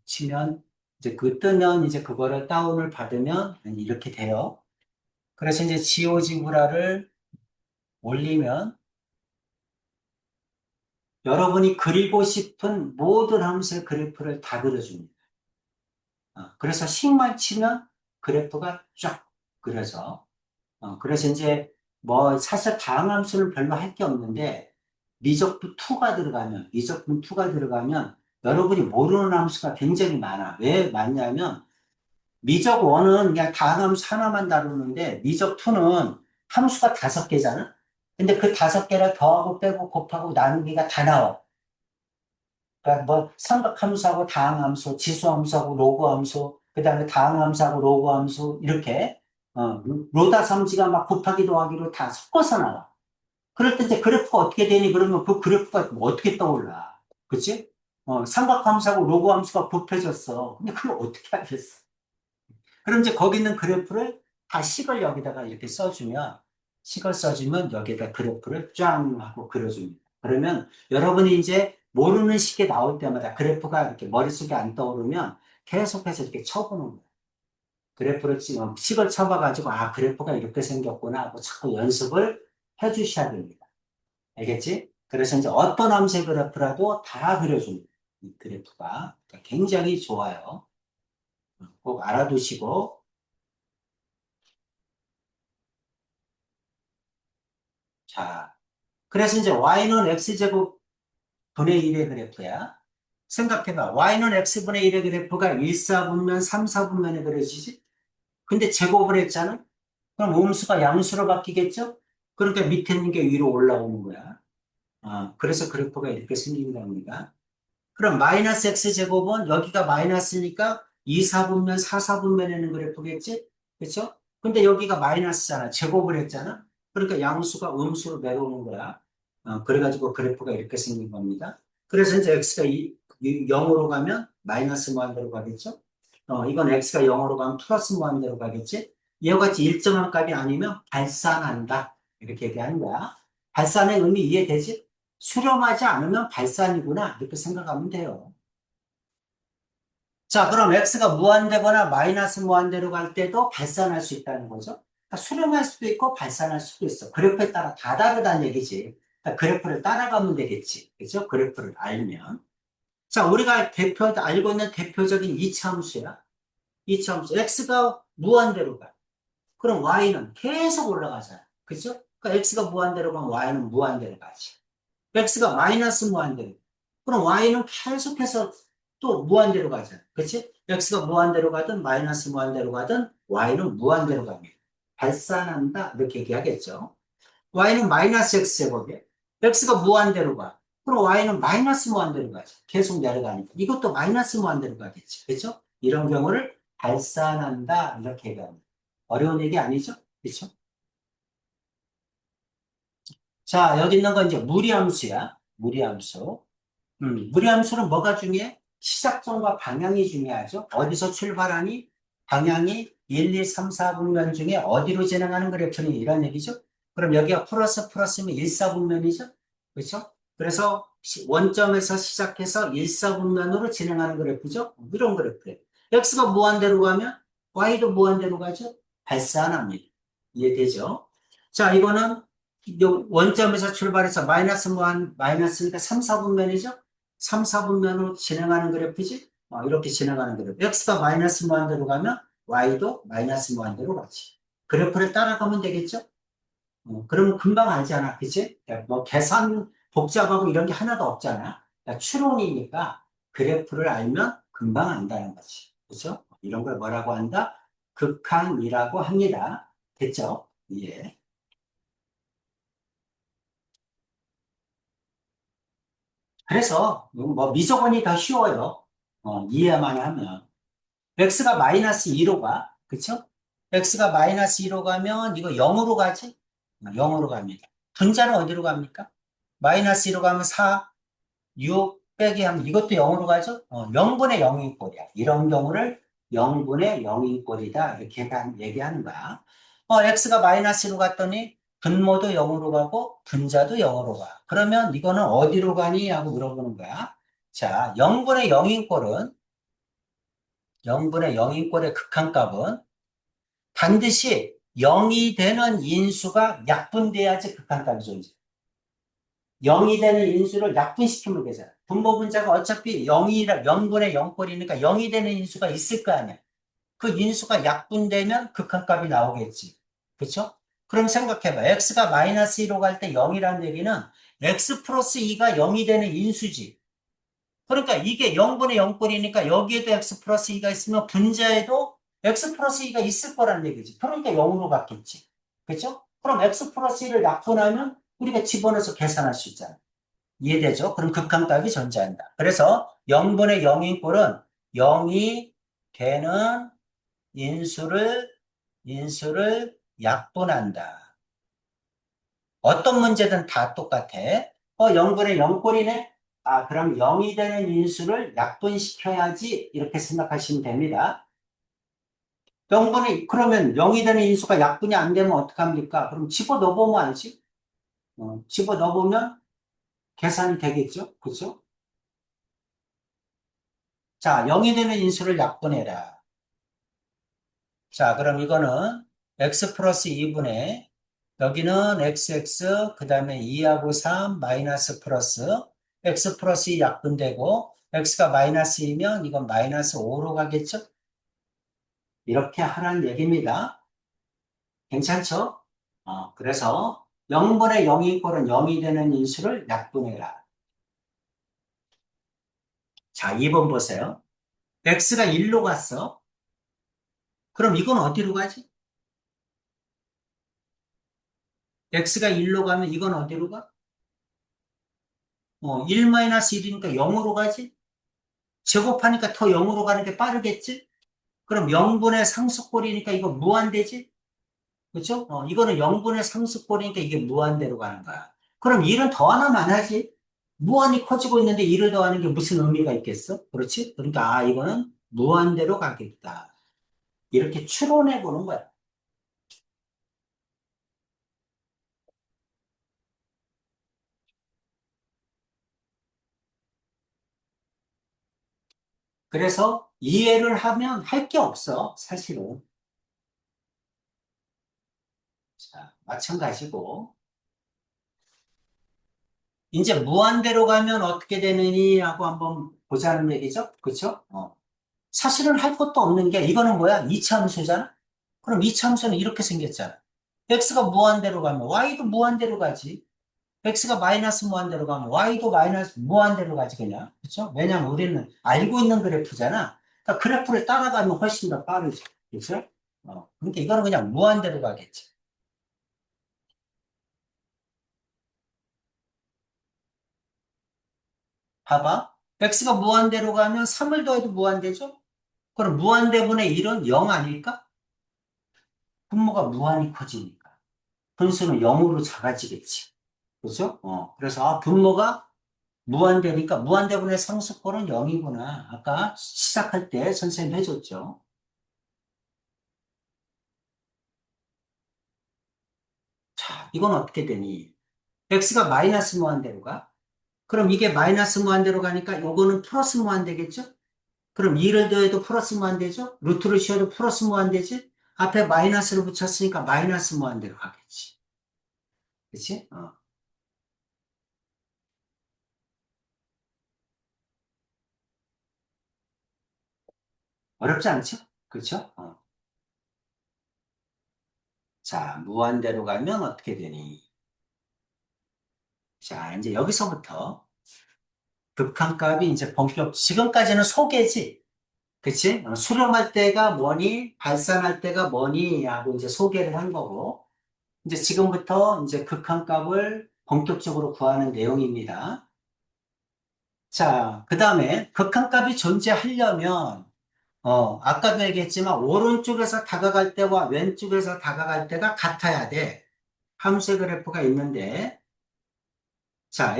치면 이제 뜨면 이제 그거를 다운을 받으면 이렇게 돼요. 그래서 이제 지오지브라를 올리면 여러분이 그리고 싶은 모든 함수의 그래프를 다 그려줍니다. 그래서 식만 치면 그래프가 쫙 그려져. 그래서 이제 뭐 사실 다항 함수는 별로 할 게 없는데 미적분 2가 들어가면 여러분이 모르는 함수가 굉장히 많아. 왜 많냐면 미적 1은 그냥 다함수 하나만 다루는데 미적 2는 함수가 5개잖아? 근데 그 5개를 더하고 빼고 곱하고 나누기가 다 나와. 그러니까 뭐 삼각함수하고 다항함수, 지수함수하고 로그함수, 그다음에 다항함수하고 로그함수 이렇게 로다섬지가 막 곱하기 더하기로 다 섞어서 나와. 그럴 때 이제 그래프가 어떻게 되니 그러면 그 그래프가 뭐 어떻게 떠올라? 그치? 삼각함수하고 로그함수가 곱해졌어. 근데 그걸 어떻게 하겠어? 그럼 이제 거기 있는 그래프를 다 식을 여기다가 이렇게 써주면, 식을 써주면 여기다 그래프를 쫙 하고 그려줍니다. 그러면 여러분이 이제 모르는 식이 나올 때마다 그래프가 이렇게 머릿속에 안 떠오르면 계속해서 이렇게 쳐보는 거예요. 그래프를 지금 식을 쳐봐가지고, 아, 그래프가 이렇게 생겼구나 하고 자꾸 연습을 해주셔야 됩니다. 알겠지? 그래서 이제 어떤 함수의 그래프라도 다 그려줍니다. 이 그래프가. 그러니까 굉장히 좋아요. 꼭 알아두시고, 자, 그래서 이제 y는 x제곱 분의 1의 그래프야. 생각해봐. y는 x분의 1의 그래프가 1, 4분면, 3, 4분면에 그려지지? 근데 제곱을 했잖아? 그럼 음수가 양수로 바뀌겠죠? 그러니까 밑에 있는 게 위로 올라오는 거야. 그래서 그래프가 이렇게 생긴 겁니다. 그럼 마이너스 x제곱은 여기가 마이너스니까 2, 4분면, 4, 4분면에는 그래프겠지? 그렇죠? 근데 여기가 마이너스잖아. 제곱을 했잖아? 그러니까 양수가 음수로 내려오는 거야. 그래가지고 그래프가 이렇게 생긴 겁니다. 그래서 이제 x가 0으로 가면 마이너스 무한대로 가겠죠? 이건 x가 0으로 가면 플러스 무한대로 가겠지? 이와 같이 일정한 값이 아니면 발산한다. 이렇게 얘기하는 거야. 발산의 의미 이해되지? 수렴하지 않으면 발산이구나. 이렇게 생각하면 돼요. 자, 그럼 x가 무한대거나 마이너스 무한대로 갈 때도 발산할 수 있다는 거죠. 그러니까 수렴할 수도 있고 발산할 수도 있어. 그래프에 따라 다 다르다는 얘기지. 그러니까 그래프를 따라가면 되겠지. 그죠? 그래프를 알면. 자, 우리가 알고 있는 대표적인 이차함수야. 이차함수. x가 무한대로 가. 그럼 y는 계속 올라가잖아. 그죠? 그러니까 x가 무한대로 가면 y는 무한대로 가지. x가 마이너스 무한대로. 그럼 y는 계속해서 또 무한대로 가잖아. 그치? x가 무한대로 가든 마이너스 무한대로 가든 y는 무한대로 갑니다. 발산한다. 이렇게 얘기하겠죠. y는 마이너스 x제곱이에요. x가 무한대로 가. 그럼 y는 마이너스 무한대로 가죠. 계속 내려가니까. 이것도 마이너스 무한대로 가겠지. 그렇죠? 이런 경우를 발산한다. 이렇게 얘기합니다. 어려운 얘기 아니죠? 그렇죠? 자, 여기 있는 건 이제 무리함수야. 무리함수. 무리함수는 뭐가 중요해? 시작점과 방향이 중요하죠. 어디서 출발하니? 방향이 1, 2, 3, 4분면 중에 어디로 진행하는 그래프니? 이런 얘기죠. 그럼 여기가 플러스 플러스면 1, 4분면이죠. 그렇죠? 그래서 원점에서 시작해서 1, 4분면으로 진행하는 그래프죠. 이런 그래프예요. x가 무한대로 가면 y도 무한대로 가죠. 발산합니다. 이해되죠? 자, 이거는 원점에서 출발해서 마이너스 무한, 마이너스니까 3, 4분면이죠? 3, 4분면으로 진행하는 그래프지? 이렇게 진행하는 그래프. x가 마이너스 무한대로 가면 y도 마이너스 무한대로 가지. 그래프를 따라가면 되겠죠? 그러면 금방 알잖아. 그치? 뭐 계산 복잡하고 이런 게 하나도 없잖아. 그러니까 추론이니까 그래프를 알면 금방 안다는 거지. 그죠? 이런 걸 뭐라고 한다? 극한이라고 합니다. 됐죠? 예. 그래서 뭐 미적분이 더 쉬워요. 이해만 하면. x가 마이너스 2로 가. 그쵸? x가 마이너스 2로 가면 이거 0으로 가지? 0으로 갑니다. 분자는 어디로 갑니까? 마이너스 2로 가면 4, 6 빼기 하면 이것도 0으로 가죠? 0분의 0인 꼴이야. 이런 경우를 0분의 0인 꼴이다. 이렇게 얘기하는 거야. x가 마이너스로 갔더니 분모도 0으로 가고 분자도 0으로 가. 그러면 이거는 어디로 가니? 하고 물어보는 거야. 자, 0분의 0인 꼴은 0분의 0인 꼴의 극한값은 반드시 0이 되는 인수가 약분돼야지 극한값이 존재. 0이 되는 인수를 약분시키면 되잖아. 분모 분자가 어차피 0이라 0분의 0꼴이니까 0이 되는 인수가 있을 거 아니야. 그 인수가 약분되면 극한값이 나오겠지. 그렇죠? 그럼 생각해봐. x가 마이너스 1로 갈 때 0이라는 얘기는 x 플러스 2가 0이 되는 인수지. 그러니까 이게 0분의 0꼴이니까 여기에도 x 플러스 2가 있으면 분자에도 x 플러스 2가 있을 거란 얘기지. 그러니까 0으로 갔겠지. 그렇죠? 그럼 x 플러스 2를 약분하면 우리가 집어넣어서 계산할 수 있잖아. 이해되죠? 그럼 극한값이 존재한다. 그래서 0분의 0인 꼴은 0이 되는 인수를 약분한다. 어떤 문제든 다 똑같아. 0분의 0꼴이네? 아, 그럼 0이 되는 인수를 약분시켜야지 이렇게 생각하시면 됩니다. 그러면 0이 되는 인수가 약분이 안 되면 어떡합니까? 그럼 집어넣어보면 알지? 집어넣어보면 계산이 되겠죠? 그죠? 자, 0이 되는 인수를 약분해라. 자, 그럼 이거는 x 플러스 2분의 여기는 xx 그 다음에 2하고 3 마이너스 플러스 x 플러스 2 약분되고 x가 마이너스 2면 이건 마이너스 5로 가겠죠? 이렇게 하라는 얘기입니다. 괜찮죠? 그래서 0분의 0이 꼴은 0이 되는 인수를 약분해라. 자, 2번 보세요. x가 1로 갔어. 그럼 이건 어디로 가지? x가 1로 가면 이건 어디로 가? 1-1이니까 0으로 가지? 제곱하니까 더 0으로 가는 게 빠르겠지? 그럼 0분의 상수꼴이니까 이거 무한대지? 그렇죠? 이거는 0분의 상수꼴이니까 이게 무한대로 가는 거야. 그럼 1은 더하나 안 하지? 무한히 커지고 있는데 1을 더하는 게 무슨 의미가 있겠어? 그렇지? 그러니까 이거는 무한대로 가겠다. 이렇게 추론해 보는 거야. 그래서 이해를 하면 할 게 없어, 사실은. 자, 마찬가지고. 이제 무한대로 가면 어떻게 되느니 하고 한번 보자는 얘기죠. 그렇죠? 사실은 할 것도 없는 게 이거는 뭐야? 이차함수잖아. 그럼 이차함수는 이렇게 생겼잖아. x가 무한대로 가면 y도 무한대로 가지. x가 마이너스 무한대로 가면 y도 마이너스 무한대로 가지 그냥. 그렇죠? 왜냐면 우리는 알고 있는 그래프잖아. 그러니까 그래프를 따라가면 훨씬 더 빠르지. 그렇죠? 그러니까 이거는 그냥 무한대로 가겠지. 봐봐. x가 무한대로 가면 3을 더해도 무한대죠? 그럼 무한대분의 1은 0 아닐까? 분모가 무한히 커지니까. 분수는 0으로 작아지겠지. 그죠? 그래서 분모가 무한대니까 무한대분의 상수꼴은 0이구나. 아까 시작할 때 선생님 해줬죠. 자, 이건 어떻게 되니? x가 마이너스 무한대로 가? 그럼 이게 마이너스 무한대로 가니까 요거는 플러스 무한대겠죠? 그럼 2를 더해도 플러스 무한대죠? 루트를 씌워도 플러스 무한대지? 앞에 마이너스를 붙였으니까 마이너스 무한대로 가겠지. 그치? 어렵지 않죠? 그렇죠? 자, 무한대로 가면 어떻게 되니? 자, 이제 여기서부터 극한값이 이제 지금까지는 소개지. 그치? 수렴할 때가 뭐니? 발산할 때가 뭐니? 하고 이제 소개를 한 거고. 이제 지금부터 이제 극한값을 본격적으로 구하는 내용입니다. 자, 그 다음에 극한값이 존재하려면, 아까도 얘기했지만, 오른쪽에서 다가갈 때와 왼쪽에서 다가갈 때가 같아야 돼. 함수의 그래프가 있는데, 자,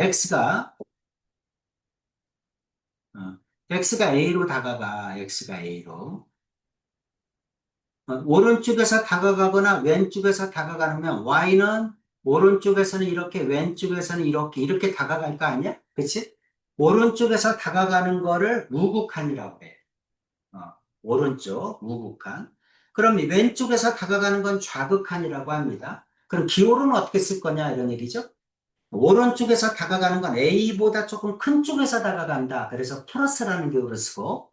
어, x가 a로 다가가, x가 a로. 오른쪽에서 다가가거나 왼쪽에서 다가가면 y는 오른쪽에서는 이렇게, 왼쪽에서는 이렇게 다가갈 거 아니야? 그치? 오른쪽에서 다가가는 거를 우극한이라고 해. 어, 오른쪽, 우극한. 그럼 왼쪽에서 다가가는 건 좌극한이라고 합니다. 그럼 기호는 어떻게 쓸 거냐, 이런 얘기죠? 오른쪽에서 다가가는 건 A보다 조금 큰 쪽에서 다가간다. 그래서 플러스라는 기호를 쓰고,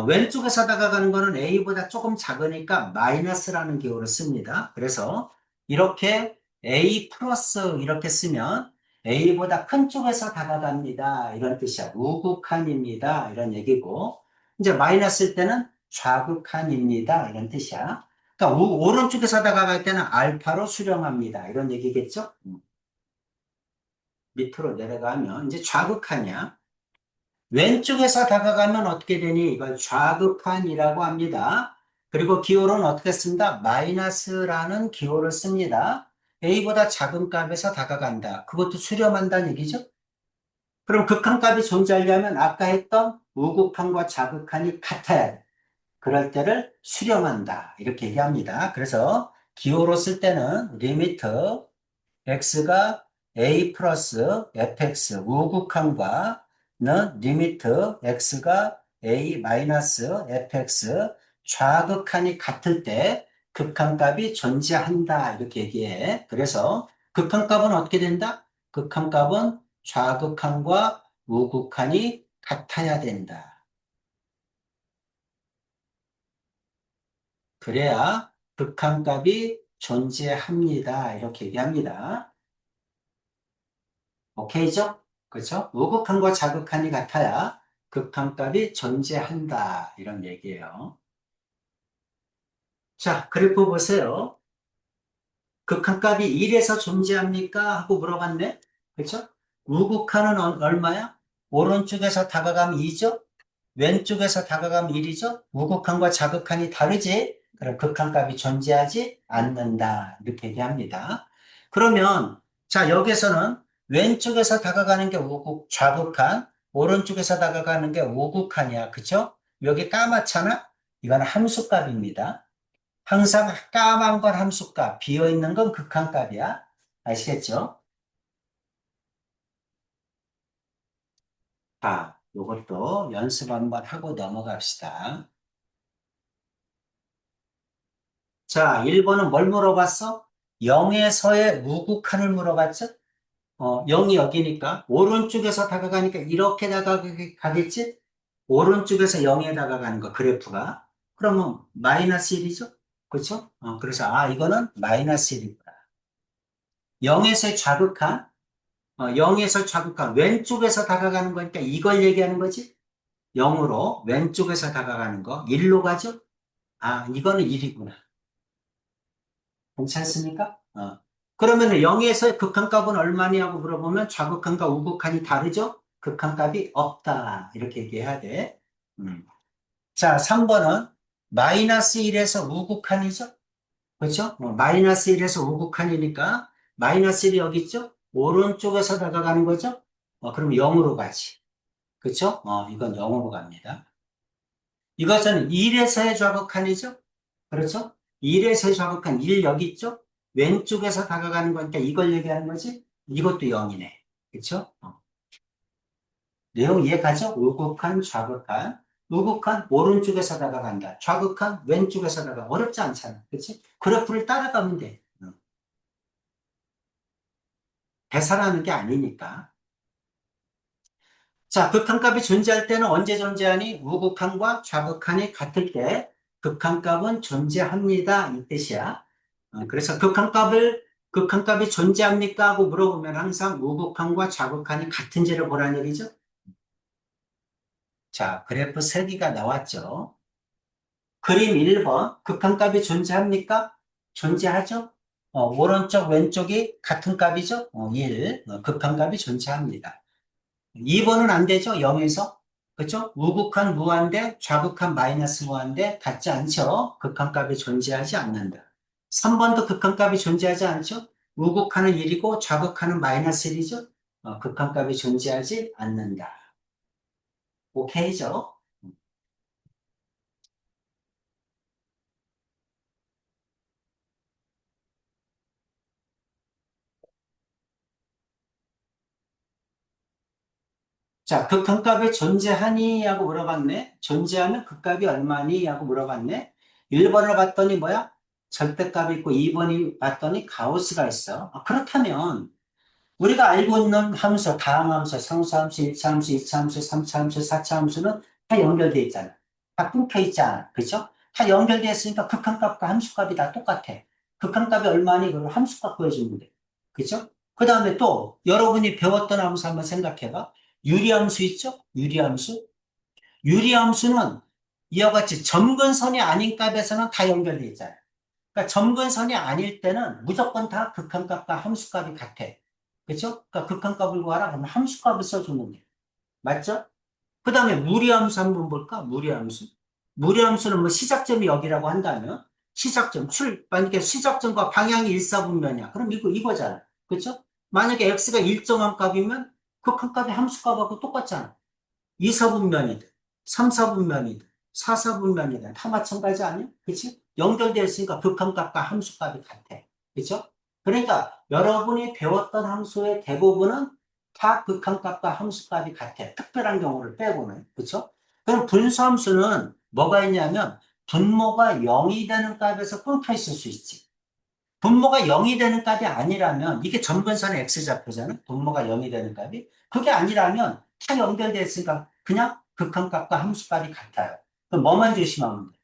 왼쪽에서 다가가는 거는 A보다 조금 작으니까 마이너스라는 기호를 씁니다. 그래서 이렇게 A 플러스 이렇게 쓰면 A보다 큰 쪽에서 다가갑니다. 이런 뜻이야. 우극한입니다. 이런 얘기고, 이제 마이너스일 때는 좌극한입니다. 이런 뜻이야. 그러니까 오른쪽에서 다가갈 때는 알파로 수렴합니다. 이런 얘기겠죠? 밑으로 내려가면 이제 좌극한이야. 왼쪽에서 다가가면 어떻게 되니? 이걸 좌극한이라고 합니다. 그리고 기호는 어떻게 씁니다? 마이너스라는 기호를 씁니다. A보다 작은 값에서 다가간다. 그것도 수렴한다는 얘기죠? 그럼 극한값이 존재하려면 아까 했던 우극한과 자극한이 같아야 돼. 그럴 때를 수렴한다. 이렇게 얘기합니다. 그래서 기호로 쓸 때는 리미트 x가 a 플러스 fx 우극한과는 리미트 x가 a 마이너스 fx 좌극한이 같을 때 극한값이 존재한다. 이렇게 얘기해. 그래서 극한값은 어떻게 된다? 극한값은 좌극한과 우극한이 같아야 된다. 그래야 극한값이 존재합니다. 이렇게 얘기합니다. 오케이죠? 그렇죠? 우극한과 자극한이 같아야 극한값이 존재한다. 이런 얘기예요. 자, 그래프 보세요. 극한값이 1에서 존재합니까? 하고 물어봤네. 그렇죠? 우극한은 얼마야? 오른쪽에서 다가가면 2죠? 왼쪽에서 다가가면 1이죠? 우극한과 자극한이 다르지? 그럼 극한값이 존재하지 않는다. 이렇게 얘기합니다. 그러면 자, 여기서는 왼쪽에서 다가가는 게 좌극한, 오른쪽에서 다가가는 게 우극한이야. 그쵸? 여기 까맣잖아? 이건 함수값입니다. 항상 까만 건 함수값, 비어있는 건 극한값이야. 아시겠죠? 자, 이것도 연습 한번 하고 넘어갑시다. 자, 1번은 뭘 물어봤어? 0에서의 우극한을 물어봤죠? 0이 여기니까, 오른쪽에서 다가가니까 이렇게 다가가겠지? 오른쪽에서 0에 다가가는 거, 그래프가. 그러면 마이너스 1이죠? 그렇죠? 그래서, 이거는 마이너스 1이구나. 0에서의 좌극한, 0에서 좌극한, 왼쪽에서 다가가는 거니까 이걸 얘기하는 거지? 0으로 왼쪽에서 다가가는 거, 1로 가죠? 이거는 1이구나. 괜찮습니까? 그러면 0에서 극한값은 얼마냐고 물어보면 좌극한과 우극한이 다르죠? 극한값이 없다. 이렇게 얘기해야 돼. 자, 3번은 마이너스 1에서 우극한이죠? 그렇죠? 마이너스 1에서 우극한이니까 마이너스 1이 여기 있죠? 오른쪽에서 다가가는 거죠? 그럼 0으로 가지. 그렇죠? 이건 0으로 갑니다. 이것은 1에서의 좌극한이죠? 그렇죠? 1에서의 좌극한 1 여기 있죠? 왼쪽에서 다가가는 거니까 이걸 얘기하는 거지? 이것도 0이네. 그렇죠? 내용 이해가죠? 우극한, 좌극한. 우극한 오른쪽에서 다가간다. 좌극한 왼쪽에서 다가가. 어렵지 않잖아. 그렇지? 그래프를 따라가면 돼. 계산하는 게 아니니까. 자, 극한값이 존재할 때는 언제 존재하니? 우극한과 좌극한이 같을 때 극한값은 존재합니다. 이 뜻이야. 그래서 극한값이 존재합니까? 하고 물어보면 항상 우극한과 좌극한이 같은지를 보라는 얘기죠. 자, 그래프 3개가 나왔죠. 그림 1번, 극한값이 존재합니까? 존재하죠? 오른쪽, 왼쪽이 같은 값이죠? 1, 극한값이 존재합니다. 2번은 안 되죠? 0에서. 그렇죠? 우극한 무한대, 좌극한 마이너스 무한대 같지 않죠? 극한값이 존재하지 않는다. 3번도 극한값이 존재하지 않죠? 우극한은 1이고 좌극한은 마이너스 1이죠? 극한값이 존재하지 않는다. 오케이죠? 자, 극한값이 존재하니? 하고 물어봤네. 존재하면 극값이 얼마니? 하고 물어봤네. 1번을 봤더니 뭐야? 절대값이 있고 2번이 봤더니 가우스가 있어. 그렇다면 우리가 알고 있는 함수, 다항함수, 상수함수, 1차함수, 2차함수, 3차함수, 4차함수는 다 연결되어 있잖아. 다 끊겨 있잖아. 그죠? 다 연결되어 있으니까 극한값과 함수값이 다 똑같아. 극한값이 얼마니? 그걸 함수값 구해주면 돼. 그죠? 그 다음에 또 여러분이 배웠던 함수 한번 생각해봐. 유리함수 있죠? 유리함수. 유리함수는 이와 같이 점근선이 아닌 값에서는 다 연결돼 있잖아요. 그러니까 점근선이 아닐 때는 무조건 다 극한값과 함수값이 같아. 그렇죠? 그러니까 극한값을 구하라 그러면 함수값을 써주면 돼. 맞죠? 그 다음에 무리함수 한번 볼까? 무리함수. 무리함수는 뭐 시작점이 여기라고 한다면 시작점, 만약에 시작점과 방향이 일사분면이야. 그럼 이거잖아. 그렇죠? 만약에 x가 일정한 값이면 극한값이 함수값하고 똑같잖아. 2사분면이든 3사분면이든 4사분면이든 다 마찬가지 아니야? 그치? 연결되어 있으니까 극한값과 함수값이 같아. 그쵸? 그러니까 여러분이 배웠던 함수의 대부분은 다 극한값과 함수값이 같아. 특별한 경우를 빼고는. 그쵸? 그럼 분수함수는 뭐가 있냐면 분모가 0이 되는 값에서 끊겨 있을 수 있지. 분모가 0이 되는 값이 아니라면 이게 점근선의 x좌표잖아. 분모가 0이 되는 값이. 그게 아니라면 다 연결되어 있으니까 그냥 극한값과 함수값이 같아요. 그럼 뭐만 조심하면 돼?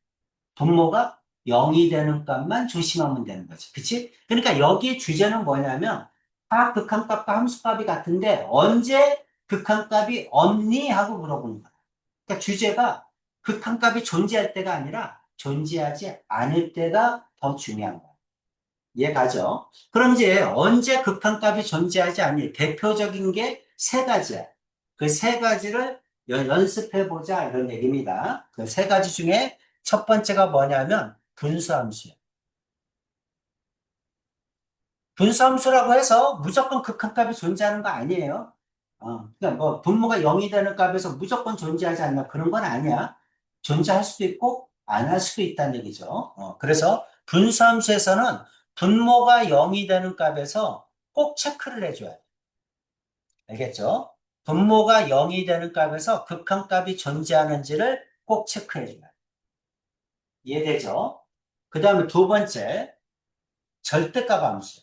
분모가 0이 되는 값만 조심하면 되는 거지. 그치? 그러니까 여기 주제는 뭐냐면 다 극한값과 함수값이 같은데 언제 극한값이 없니? 하고 물어보는 거야. 그러니까 주제가 극한값이 존재할 때가 아니라 존재하지 않을 때가 더 중요한 거야. 이해가죠? 그럼 이제 언제 극한값이 존재하지 않니? 대표적인 게 세 가지야. 그 세 가지를 연습해보자 이런 얘기입니다. 그 세 가지 중에 첫 번째가 뭐냐면 분수함수야. 분수함수라고 해서 무조건 극한값이 존재하는 거 아니에요. 그러니까 뭐 분모가 0이 되는 값에서 무조건 존재하지 않나 그런 건 아니야. 존재할 수도 있고 안 할 수도 있다는 얘기죠. 그래서 분수함수에서는 분모가 0이 되는 값에서 꼭 체크를 해줘야 돼. 알겠죠? 분모가 0이 되는 값에서 극한값이 존재하는지를 꼭 체크해줘야 돼. 이해되죠? 그 다음에 두 번째, 절대값 함수.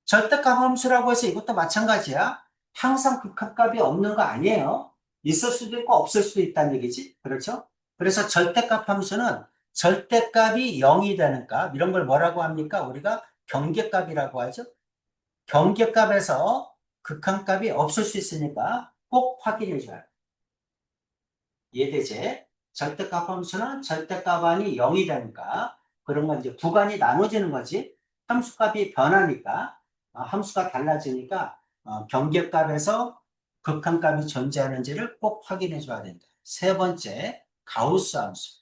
절대값 함수라고 해서 이것도 마찬가지야. 항상 극한값이 없는 거 아니에요. 있을 수도 있고 없을 수도 있다는 얘기지. 그렇죠? 그래서 절대값 함수는 절대값이 0이 되는 값, 이런 걸 뭐라고 합니까? 우리가 경계값이라고 하죠. 경계값에서 극한값이 없을 수 있으니까 꼭 확인해 줘야 돼. 이해되지? 절대값 함수는 절대값 안이 0이 되니까 그런 건 이제 구간이 나눠지는 거지. 함수값이 변하니까 함수가 달라지니까 경계값에서 극한값이 존재하는지를 꼭 확인해 줘야 된다. 세 번째, 가우스 함수.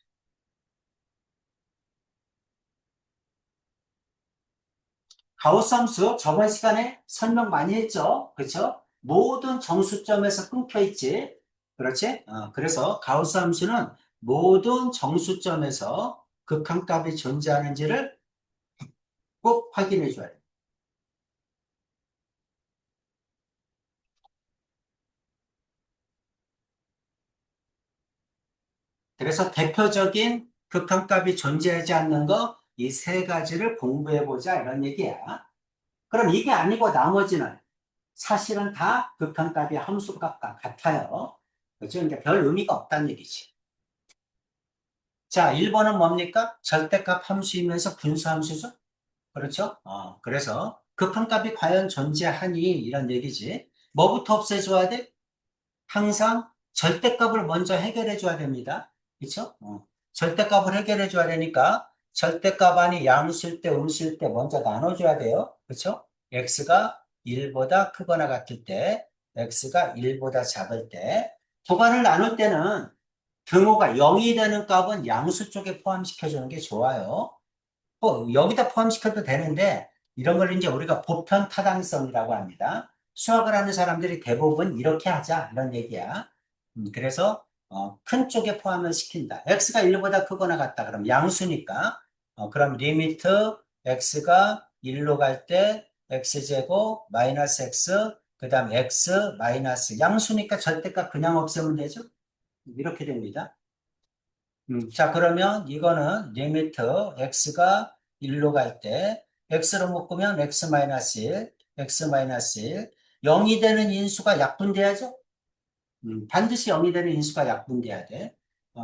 가우스 함수 저번 시간에 설명 많이 했죠? 그렇죠? 모든 정수점에서 끊겨 있지. 그렇지? 그래서 가우스 함수는 모든 정수점에서 극한값이 존재하는지를 꼭 확인해 줘야 돼. 그래서 대표적인 극한값이 존재하지 않는 거, 이 세 가지를 공부해 보자 이런 얘기야. 그럼 이게 아니고 나머지는 사실은 다 극한값이 함수값과 같아요. 그렇죠? 그러니까 별 의미가 없다는 얘기지. 자, 1번은 뭡니까? 절대값 함수이면서 분수함수죠? 그렇죠? 그래서 극한값이 과연 존재하니? 이런 얘기지. 뭐부터 없애줘야 돼? 항상 절대값을 먼저 해결해 줘야 됩니다. 그렇죠? 절대값을 해결해 줘야 되니까 절대값 안이 양수일 때, 음수일 때 먼저 나눠줘야 돼요. 그렇죠? x가 1보다 크거나 같을 때, x가 1보다 작을 때, 구간을 나눌 때는 등호가 0이 되는 값은 양수 쪽에 포함시켜주는 게 좋아요. 여기다 포함시켜도 되는데, 이런 걸 이제 우리가 보편 타당성이라고 합니다. 수학을 하는 사람들이 대부분 이렇게 하자, 이런 얘기야. 그래서, 큰 쪽에 포함을 시킨다. x가 1보다 크거나 같다. 그럼 양수니까, 그럼 리미트 x가 1로 갈 때, x제곱, 마이너스 x, 그 다음 x, 마이너스, 양수니까 절대값 그냥 없애면 되죠? 이렇게 됩니다. 자, 그러면 이거는 리미트 x가 1로 갈 때, x로 묶으면 x-1, x-1, 0이 되는 인수가 약분돼야죠? 반드시 0이 되는 인수가 약분돼야 돼.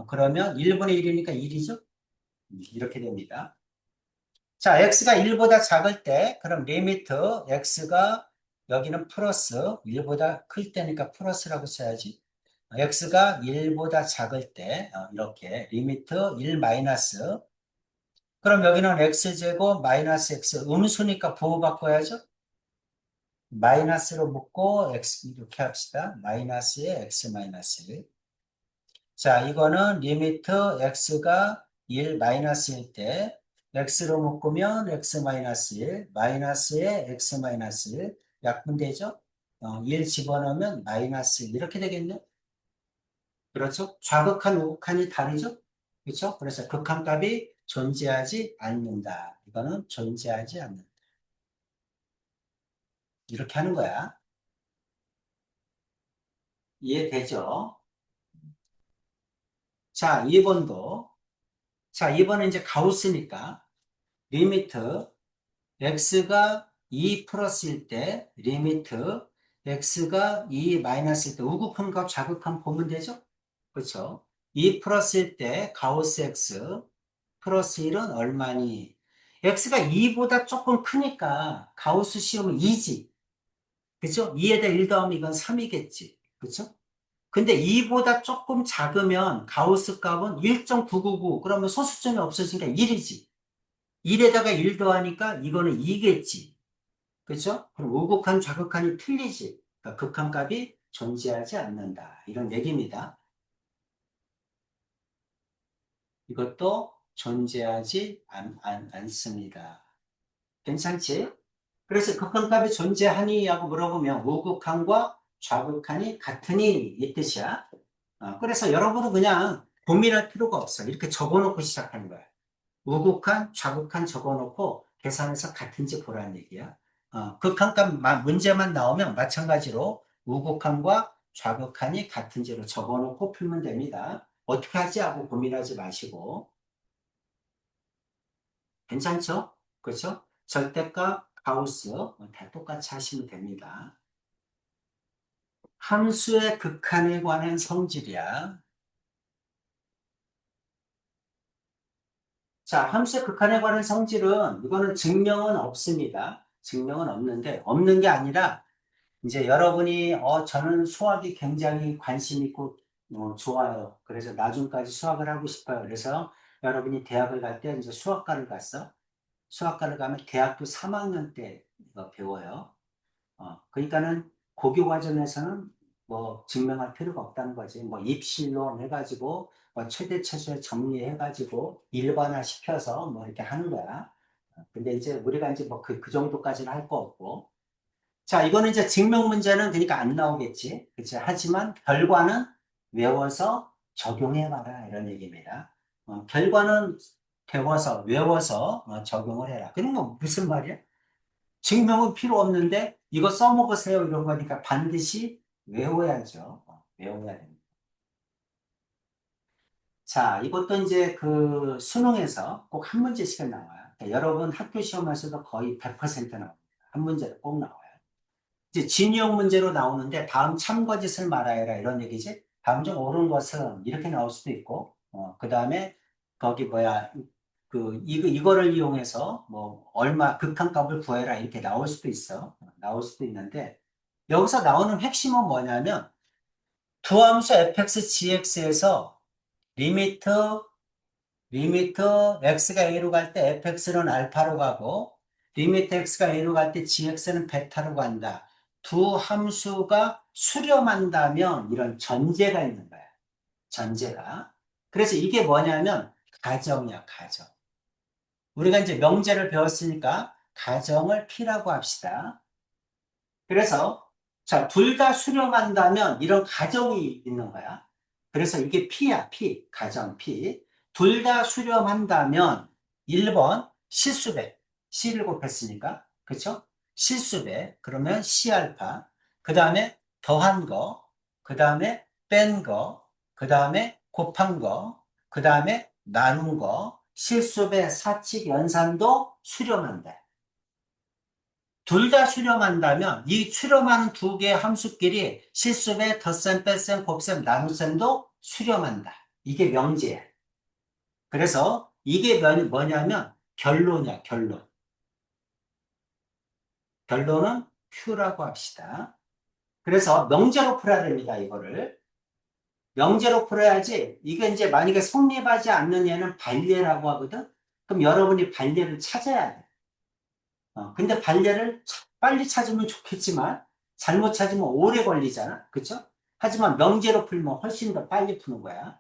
그러면 1분의 1이니까 1이죠? 이렇게 됩니다. 자, x가 1보다 작을 때, 그럼 리미트 x가 여기는 플러스, 1보다 클 때니까 플러스라고 써야지. x가 1보다 작을 때 이렇게 리미트 1 마이너스 그럼 여기는 x제곱 마이너스 x 음수니까 부호 바꿔야죠. 마이너스로 묶고 x 이렇게 합시다. 마이너스에 x 마이너스 1. 자, 이거는 리미트 x가 1 마이너스일 때 x로 묶으면 x 마이너스 1 마이너스에 x 마이너스 1 약분되죠? 1 집어넣으면 마이너스 1 이렇게 되겠네. 그렇죠? 좌극한 우극한이 다르죠? 그렇죠? 그래서 극한값이 존재하지 않는다. 이거는 존재하지 않는다. 이렇게 하는 거야. 이해되죠? 자, 2번도. 자, 2번은 이제 가우스니까 리미트 x가 2 플러스일 때 리미트 x가 2 마이너스일 때 우극한 값 좌극한 보면 되죠? 그렇죠? 2 플러스일 때 가우스 x 플러스 1은 얼마니? x가 2보다 조금 크니까 가우스 씌우면 2지. 그죠? 2에다 1 더하면 이건 3이겠지. 그죠? 근데 2보다 조금 작으면 가우스 값은 1.999. 그러면 소수점이 없어지니까 1이지. 1에다가 1 더하니까 이거는 2겠지. 그죠? 그럼 우극한, 좌극한이 틀리지. 그러니까 극한값이 존재하지 않는다. 이런 얘기입니다. 이것도 존재하지 않습니다. 괜찮지? 그래서 극한값이 존재하니? 하고 물어보면 우극한과 좌극한이 같으니? 이 뜻이야. 그래서 여러분은 그냥 고민할 필요가 없어. 이렇게 적어놓고 시작하는 거야. 우극한, 좌극한 적어놓고 계산해서 같은지 보라는 얘기야. 극한값 문제만 나오면 마찬가지로 우극한과 좌극한이 같은지로 적어놓고 풀면 됩니다. 어떻게 하지 하고 고민하지 마시고. 괜찮죠? 그렇죠? 절대값, 가우스 다 똑같이 하시면 됩니다. 함수의 극한에 관한 성질이야. 자, 함수의 극한에 관한 성질은 이거는 증명은 없습니다. 증명은 없는데 없는 게 아니라 이제 여러분이 저는 수학이 굉장히 관심 있고 좋아요. 그래서 나중까지 수학을 하고 싶어요. 그래서 여러분이 대학을 갈 때 이제 수학과를 갔어. 수학과를 가면 대학교 3학년 때 이거 배워요. 그러니까는 고교 과정에서는 뭐 증명할 필요가 없다는 거지. 뭐 입실론 해가지고 뭐 최대 최소의 정리해가지고 일반화 시켜서 뭐 이렇게 하는 거야. 근데 이제 우리가 이제 뭐 그 정도까지는 할 거 없고. 자, 이거는 이제 증명 문제는 그러니까 안 나오겠지. 그치? 하지만 결과는 외워서 적용해봐라. 이런 얘기입니다. 결과는 배워서, 외워서 적용을 해라. 그런 거 무슨 말이야? 증명은 필요 없는데 이거 써먹으세요. 이런 거니까 반드시 외워야죠. 외워야 됩니다. 자, 이것도 이제 그 수능에서 꼭 한 문제씩은 나와요. 여러분 학교 시험에서도 거의 100% 나옵니다. 한 문제도 꼭 나와요. 이제 진용 문제로 나오는데 다음 참거짓을 말하여라 이런 얘기지. 다음 중 옳은 것은 이렇게 나올 수도 있고, 그 다음에 거기 뭐야, 이거를 이용해서 뭐 얼마 극한값을 구해라 이렇게 나올 수도 있어. 나올 수도 있는데 여기서 나오는 핵심은 뭐냐면 두 함수 fx, gx에서 리미트 리미트 x가 a로 갈 때 fx는 알파로 가고 리미트 x가 a로 갈 때 gx는 베타로 간다. 두 함수가 수렴한다면 이런 전제가 있는 거야. 전제가. 그래서 이게 뭐냐면 가정이야, 가정. 우리가 이제 명제를 배웠으니까 가정을 P라고 합시다. 그래서 자, 둘 다 수렴한다면 이런 가정이 있는 거야. 그래서 이게 P야, P. 가정 P. 둘 다 수렴한다면 1번 실수배. C를 곱했으니까. 그쵸? 실수배. 그러면 C알파. 그 다음에 더한 거. 그 다음에 뺀 거. 그 다음에 곱한 거. 그 다음에 나눈 거. 실수배, 사칙, 연산도 수렴한다. 둘 다 수렴한다면 이 수렴하는 두 개의 함수끼리 실수배, 덧셈, 뺄셈, 곱셈, 나눗셈도 수렴한다. 이게 명제야. 그래서 이게 뭐냐면 결론이야, 결론. 결론은 Q라고 합시다. 그래서 명제로 풀어야 됩니다, 이거를. 명제로 풀어야지. 이게 이제 만약에 성립하지 않는 얘는 반례라고 하거든? 그럼 여러분이 반례를 찾아야 돼. 근데 반례를 빨리 찾으면 좋겠지만, 잘못 찾으면 오래 걸리잖아. 그쵸? 하지만 명제로 풀면 훨씬 더 빨리 푸는 거야.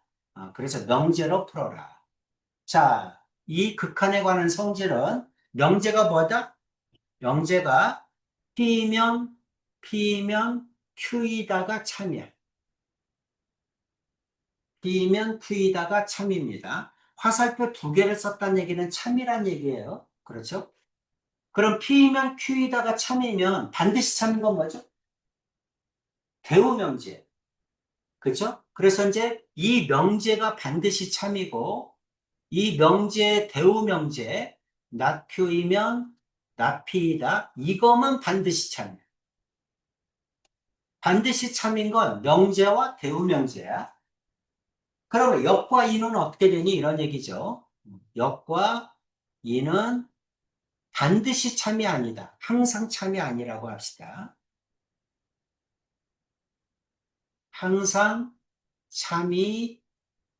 그래서 명제로 풀어라. 자, 이 극한에 관한 성질은 명제가 뭐다? 명제가 P면 Q이다가 참이야. P면 Q이다가 참입니다. 화살표 두 개를 썼다는 얘기는 참이란 얘기예요. 그렇죠? 그럼 P면 Q이다가 참이면 반드시 참인 건 뭐죠? 대우명제. 그렇죠? 그래서 이제 이 명제가 반드시 참이고 이 명제 대우명제 not Q이면 not P이다. 이거만 반드시 참이야. 반드시 참인 건 명제와 대우명제야. 그러면 역과 이는 어떻게 되니? 이런 얘기죠. 역과 이는 반드시 참이 아니다. 항상 참이 아니라고 합시다. 항상 참이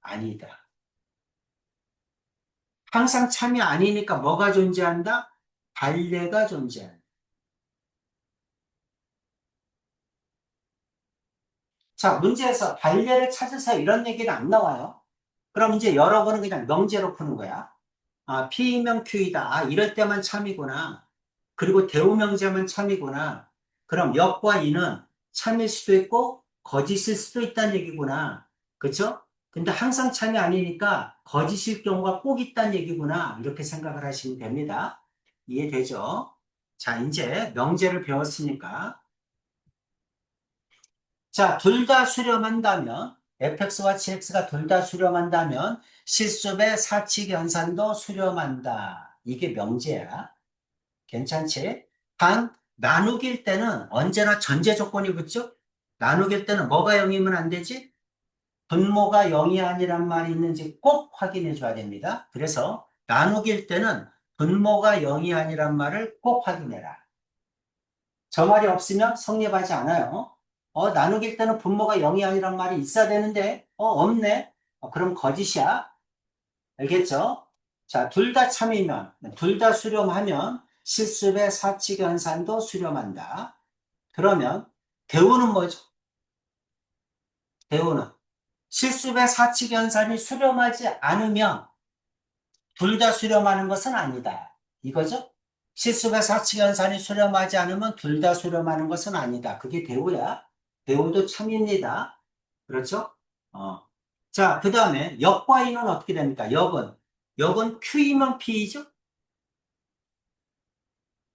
아니다. 항상 참이 아니니까 뭐가 존재한다? 반례가 존재한다. 자, 문제에서 반례를 찾으세요. 이런 얘기는 안 나와요. 그럼 이제 여러분은 그냥 명제로 푸는 거야. P이면 Q이다. 이럴 때만 참이구나. 그리고 대우명제만 참이구나. 그럼 역과 이는 참일 수도 있고 거짓일 수도 있다는 얘기구나. 그쵸? 근데 항상 참이 아니니까 거짓일 경우가 꼭 있다는 얘기구나. 이렇게 생각을 하시면 됩니다. 이해되죠? 자, 이제 명제를 배웠으니까. 자, 둘 다 수렴한다면, fx와 gx가 둘 다 수렴한다면 실습의 사칙 연산도 수렴한다. 이게 명제야. 괜찮지? 단, 나누길 때는 언제나 전제 조건이 붙죠? 나누길 때는 뭐가 0이면 안 되지? 분모가 0이 아니란 말이 있는지 꼭 확인해 줘야 됩니다. 그래서 나누길 때는 분모가 0이 아니란 말을 꼭 확인해라. 저 말이 없으면 성립하지 않아요. 나누길 때는 분모가 0이 아니란 말이 있어야 되는데, 없네. 그럼 거짓이야. 알겠죠? 자, 둘 다 참이면, 둘 다 수렴하면 실습의 사칙 연산도 수렴한다. 그러면 대우는 뭐죠? 대우는 실습의 사칙 연산이 수렴하지 않으면 둘 다 수렴하는 것은 아니다. 이거죠? 실습의 사칙 연산이 수렴하지 않으면 둘 다 수렴하는 것은 아니다. 그게 대우야. 대우도 참입니다. 그렇죠? 어. 자, 그 다음에 역과 인은 어떻게 됩니까? 역은 Q이면 P이죠?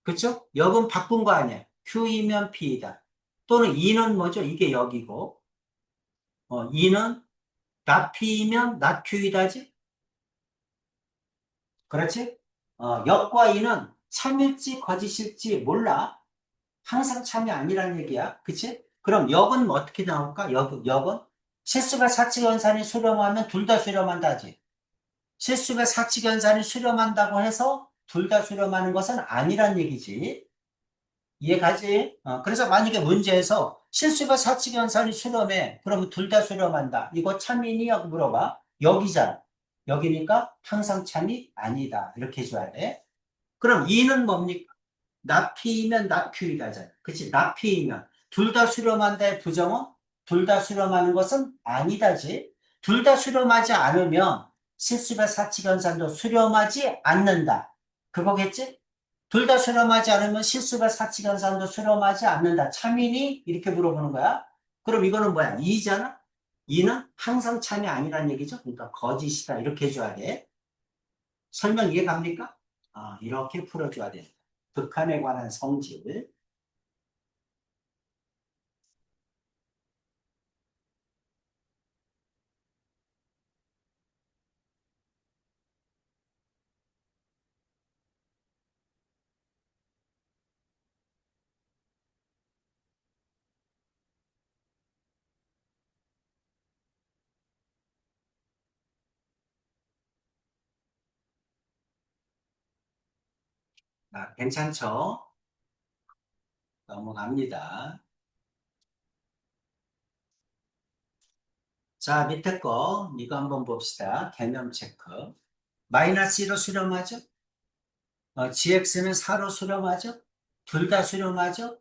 그렇죠? 역은 바꾼 거 아니야. Q이면 P이다. 또는 이는 뭐죠? 이게 역이고, 이는 not P이면 not Q이다지? 그렇지? 역과 이는 참일지 거짓일지 몰라. 항상 참이 아니란 얘기야. 그치? 그럼 역은 뭐 어떻게 나올까? 역은 실수가 사칙연산이 수렴하면 둘 다 수렴한다지. 실수가 사칙연산이 수렴한다고 해서 둘 다 수렴하는 것은 아니란 얘기지. 이해가지? 그래서 만약에 문제에서 실수가 사칙연산이 수렴해. 그러면 둘 다 수렴한다. 이거 참이니? 하고 물어봐. 역이잖아. 역이니까 항상 참이 아니다. 이렇게 해줘야 돼. 그럼 이는 뭡니까? 나피면 나큐이다잖아. 그치? 나피면. 둘 다 수렴한다의 부정은 둘 다 수렴하는 것은 아니다지. 둘 다 수렴하지 않으면 실습의 사칙연산도 수렴하지 않는다. 그거겠지? 둘 다 수렴하지 않으면 실습의 사칙연산도 수렴하지 않는다. 참이니? 이렇게 물어보는 거야. 그럼 이거는 뭐야? 이잖아? 이는 항상 참이 아니란 얘기죠. 그러니까 거짓이다. 이렇게 해줘야 돼. 설명 이해갑니까? 이렇게 풀어줘야 돼. 극한에 관한 성질. 괜찮죠? 넘어갑니다. 자, 밑에 거, 이거 한번 봅시다. 개념 체크. 마이너스 1로 수렴하죠? gx는 4로 수렴하죠? 둘 다 수렴하죠?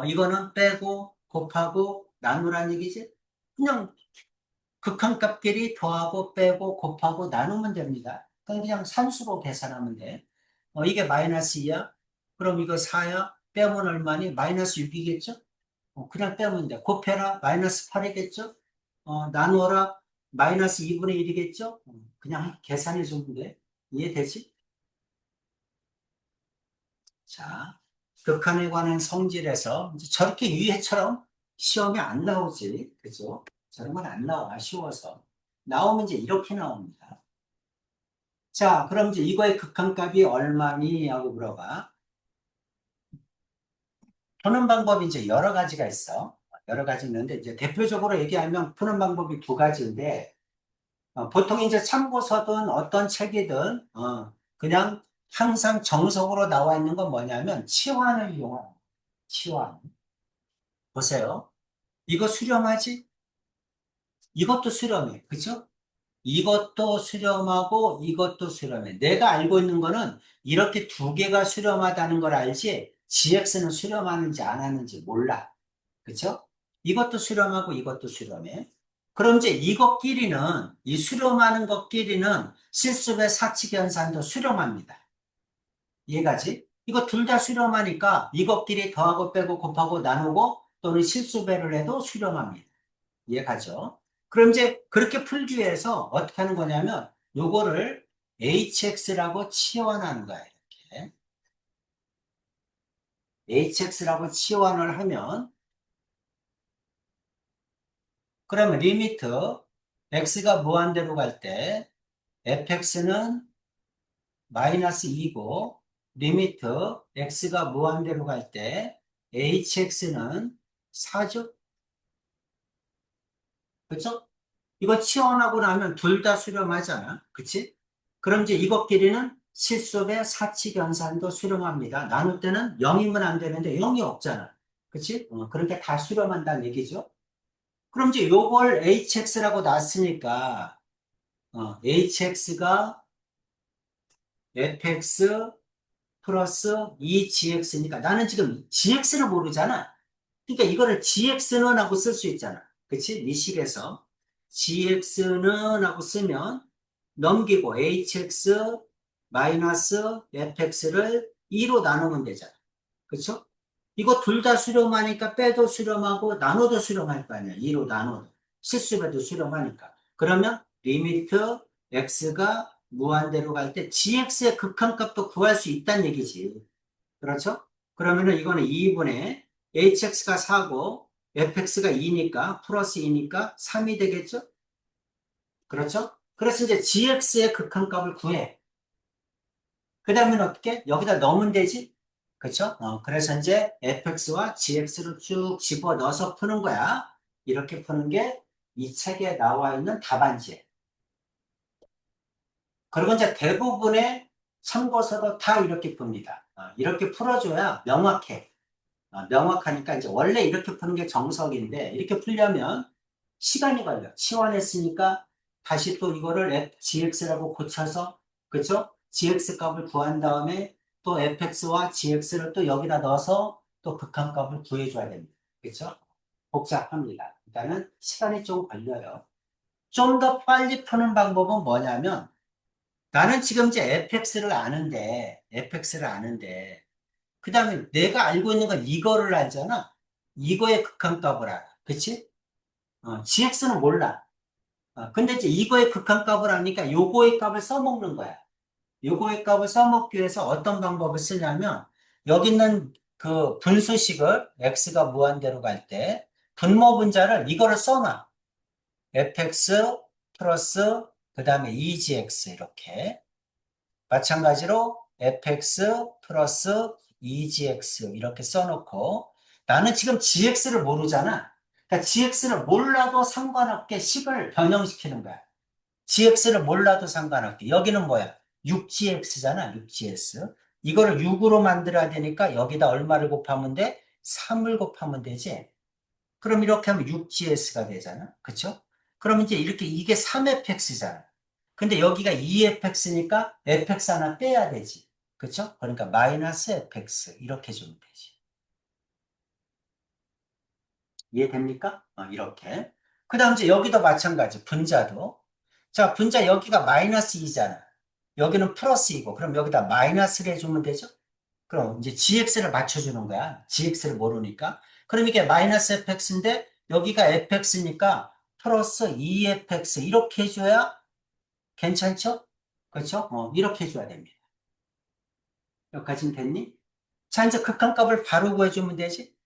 이거는 빼고, 곱하고, 나누란 얘기지? 그냥 극한값끼리 더하고, 빼고, 곱하고, 나누면 됩니다. 그냥 산수로 계산하면 돼. 이게 마이너스 2야? 그럼 이거 4야? 빼면 얼마니? 마이너스 6이겠죠? 그냥 빼면 돼. 곱해라. 마이너스 8이겠죠? 나누어라. 마이너스 2분의 1이겠죠? 그냥 계산해 주면 돼. 이해되지? 자, 극한에 관한 성질에서 이제 저렇게 유해처럼 시험에 안 나오지. 그죠? 저런 건 안 나와. 아쉬워서. 나오면 이제 이렇게 나옵니다. 자, 그럼 이제 이거의 극한값이 얼마니? 하고 물어봐. 푸는 방법이 이제 여러 가지가 있어. 여러 가지 있는데, 이제 대표적으로 얘기하면 푸는 방법이 두 가지인데, 보통 이제 참고서든 어떤 책이든, 그냥 항상 정석으로 나와 있는 건 뭐냐면, 치환을 이용하는 거예요. 치환. 보세요. 이거 수렴하지? 이것도 수렴해. 그죠? 이것도 수렴하고 이것도 수렴해. 내가 알고 있는 거는 이렇게 두 개가 수렴하다는 걸 알지, GX는 수렴하는지 안 하는지 몰라. 그쵸? 이것도 수렴하고 이것도 수렴해. 그럼 이제 이것끼리는, 이 수렴하는 것끼리는 실습의 사칙 연산도 수렴합니다. 이해가지? 이거 둘 다 수렴하니까 이것끼리 더하고 빼고 곱하고 나누고 또는 실수배를 해도 수렴합니다. 이해가죠? 그럼 이제 그렇게 풀기 위해서 어떻게 하는 거냐면 요거를 hx라고 치환하는 거야. 이렇게. hx라고 치환을 하면, 그러면 리미트 x가 무한대로 갈 때 fx는 마이너스 2고, 리미트 x가 무한대로 갈 때 hx는 4죠? 그쵸? 이거 치환하고 나면 둘 다 수렴하잖아. 그치? 그럼 이제 이것끼리는 실수의 사칙연산도 수렴합니다. 나눌 때는 0이면 안 되는데 0이 없잖아. 그치? 그러니까 다 수렴한다는 얘기죠. 그럼 이제 요걸 hx라고 놨으니까, hx가 fx 플러스 2gx니까 나는 지금 gx를 모르잖아. 그러니까 이거를 gx는 하고 쓸 수 있잖아. 그치? 미식에서 gx는 하고 쓰면 넘기고 hx 마이너스 fx를 2로 나누면 되잖아. 그쵸? 이거 둘 다 수렴하니까 빼도 수렴하고 나눠도 수렴할 거 아니야. 2로 나눠도. 실수배도 수렴하니까. 그러면 리미트 x가 무한대로 갈 때 gx의 극한값도 구할 수 있다는 얘기지. 그렇죠? 그러면은 이거는 2분의 hx가 4고 fx가 2니까 플러스 2니까 3이 되겠죠? 그렇죠? 그래서 이제 gx의 극한값을 구해. 그 다음엔 어떻게? 여기다 넣으면 되지? 그렇죠? 그래서 이제 fx와 gx를 쭉 집어 넣어서 푸는 거야. 이렇게 푸는 게 이 책에 나와 있는 답안지. 그리고 이제 대부분의 참고서도 다 이렇게 풉니다. 이렇게 풀어줘야 명확해. 명확하니까 이제 원래 이렇게 푸는 게 정석인데, 이렇게 풀려면 시간이 걸려. 치환했으니까 다시 또 이거를 gx라고 고쳐서, 그쵸? gx 값을 구한 다음에 또 fx와 gx를 또 여기다 넣어서 또 극한값을 구해줘야 됩니다. 그쵸? 복잡합니다. 일단은 시간이 좀 걸려요. 좀 더 빨리 푸는 방법은 뭐냐면, 나는 지금 이제 fx를 아는데, 그 다음에 내가 알고 있는 건 이거를 알잖아. 이거의 극한값을 알아. 그치? gx는 몰라. 근데 이제 이거의 극한값을 아니까 요거의 값을 써먹는 거야. 요거의 값을 써먹기 위해서 어떤 방법을 쓰냐면, 여기 있는 그 분수식을 x가 무한대로 갈 때, 분모 분자를 이거를 써놔. fx 플러스 그 다음에 2gx 이렇게. 마찬가지로 fx 플러스 2gx 이렇게 써놓고, 나는 지금 gx를 모르잖아. 그러니까 gx를 몰라도 상관없게 식을 변형시키는 거야. gx를 몰라도 상관없게. 여기는 뭐야? 6gx잖아. 6gs. 이거를 6으로 만들어야 되니까 여기다 얼마를 곱하면 돼? 3을 곱하면 되지. 그럼 이렇게 하면 6gs가 되잖아. 그쵸? 그럼 이제 이렇게 이게 3fx잖아. 근데 여기가 2fx니까 fx 하나 빼야 되지. 그쵸? 그러니까 마이너스 fx 이렇게 주면 되지. 이해됩니까? 이렇게. 그 다음 이제 여기도 마찬가지. 분자도. 자, 분자 여기가 마이너스 2잖아. 여기는 플러스 이고 그럼 여기다 마이너스를 해주면 되죠? 그럼 이제 gx를 맞춰주는 거야. gx를 모르니까. 그럼 이게 마이너스 fx인데 여기가 fx니까 플러스 2fx 이렇게 해줘야 괜찮죠? 그렇죠? 이렇게 해줘야 됩니다. 여기까지는 됐니? 자, 이제 극한값을 바로 구해주면 되지?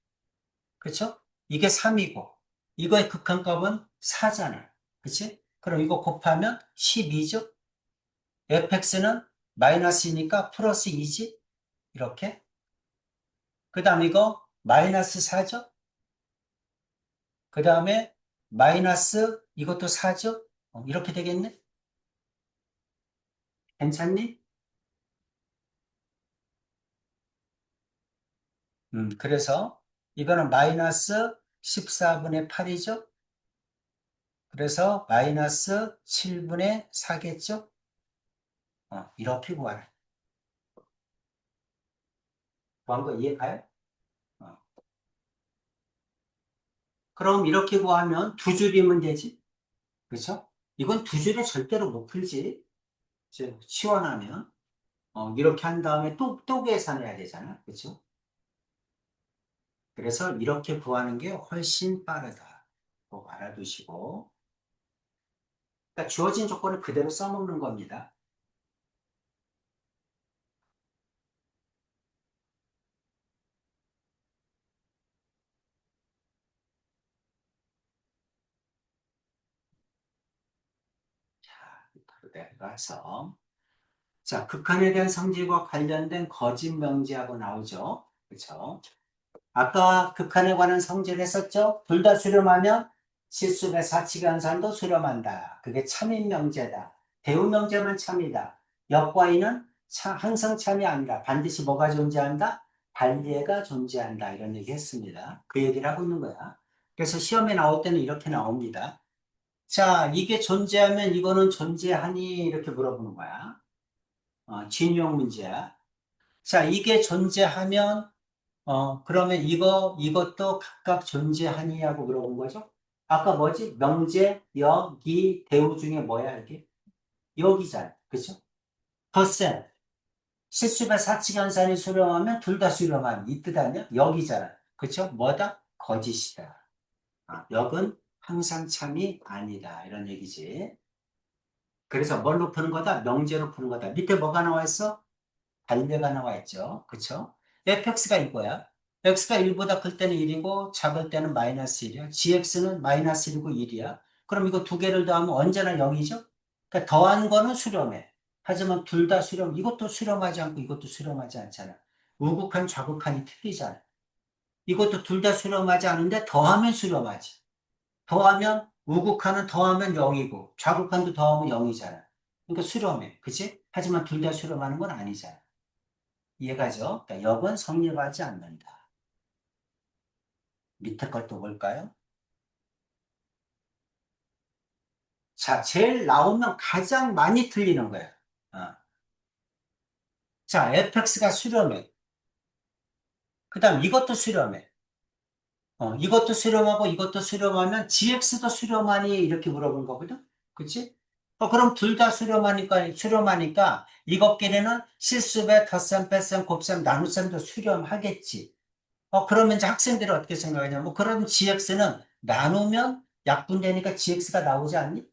그렇죠? 이게 3이고 이거의 극한값은 4잖아. 그렇지? 그럼 이거 곱하면 12죠? fx는 마이너스니까 플러스 2지? 이렇게. 그 다음 이거 마이너스 4죠? 그 다음에 마이너스 이것도 4죠? 이렇게 되겠네? 괜찮니? 그래서 이거는 마이너스 14분의 8이죠? 그래서 마이너스 7분의 4겠죠? 이렇게 구하라. 구한 거 이해가요? 어. 그럼 이렇게 구하면 두 줄이면 되지? 그렇죠? 이건 두 줄에 절대로 못 풀지. 치환하면. 이렇게 한 다음에 또 계산해야 되잖아. 그렇죠? 그래서 이렇게 구하는 게 훨씬 빠르다. 꼭 알아두시고. 그러니까 주어진 조건을 그대로 써먹는 겁니다. 자, 바로 내려가서. 자, 극한에 대한 성질과 관련된 거짓 명제하고 나오죠. 그렇죠? 아까 극한에 관한 성질 했었죠? 둘 다 수렴하면 실수의 사칙 연산도 수렴한다. 그게 참인 명제다. 대우 명제만 참이다. 역과 이는 항상 참이 아니라 반드시 뭐가 존재한다? 반례가 존재한다. 이런 얘기 했습니다. 그 얘기를 하고 있는 거야. 그래서 시험에 나올 때는 이렇게 나옵니다. 자, 이게 존재하면 이거는 존재하니? 이렇게 물어보는 거야. 진용 문제야. 자, 이게 존재하면 그러면 이것도 각각 존재하니 하고 물어본 거죠? 아까 뭐지? 명제, 역, 이, 대우 중에 뭐야, 이게? 역이잖아. 그죠? 덧셈. 실수가 사칙연산이 수렴하면 둘 다 수렴하는 이 뜻 아니야? 역이잖아. 그죠? 뭐다? 거짓이다. 역은 항상 참이 아니다. 이런 얘기지. 그래서 뭘로 푸는 거다? 명제로 푸는 거다. 밑에 뭐가 나와 있어? 반대가 나와 있죠. 그쵸? fx가 이거야. x가 1보다 클 때는 1이고 작을 때는 마이너스 1이야. gx는 마이너스 1이고 1이야. 그럼 이거 두 개를 더하면 언제나 0이죠? 그러니까 더한 거는 수렴해. 하지만 둘 다 수렴, 이것도 수렴하지 않고 이것도 수렴하지 않잖아. 우극한, 좌극한이 틀리잖아. 이것도 둘 다 수렴하지 않은데 더하면 수렴하지. 더하면 우극한은 더하면 0이고 좌극한도 더하면 0이잖아. 그러니까 수렴해. 그치? 하지만 둘 다 수렴하는 건 아니잖아. 이해가죠? 그러니까 역은 성립하지 않는다. 밑에 것도 볼까요? 자, 제일 나오면 가장 많이 틀리는 거예요. 어. 자, fx가 수렴해. 그 다음 이것도 수렴해. 이것도 수렴하고 이것도 수렴하면 gx도 수렴하니 이렇게 물어본 거거든? 그치? 그럼 둘 다 수렴하니까 이것끼리는 실수배, 덧셈, 뺄셈, 곱셈, 나눗셈도 수렴하겠지. 그러면 이제 학생들이 어떻게 생각하냐면, 뭐, 그럼 gx는 나누면 약분되니까 gx가 나오지 않니?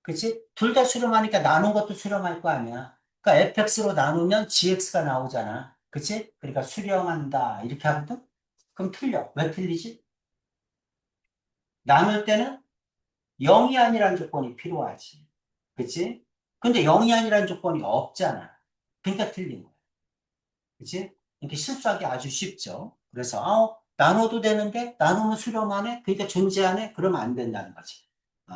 그치? 둘 다 수렴하니까 나눈 것도 수렴할 거 아니야. 그러니까 fx로 나누면 gx가 나오잖아. 그치? 그러니까 수렴한다. 이렇게 하거든? 그럼 틀려. 왜 틀리지? 나눌 때는 0이 아니라는 조건이 필요하지. 그치? 근데 0이 아니라는 조건이 없잖아. 그러니까 틀린 거야. 그치? 이렇게 실수하기 아주 쉽죠. 그래서, 나눠도 되는데, 나누면 수렴하네? 그러니까 존재하네? 그러면 안 된다는 거지. 어,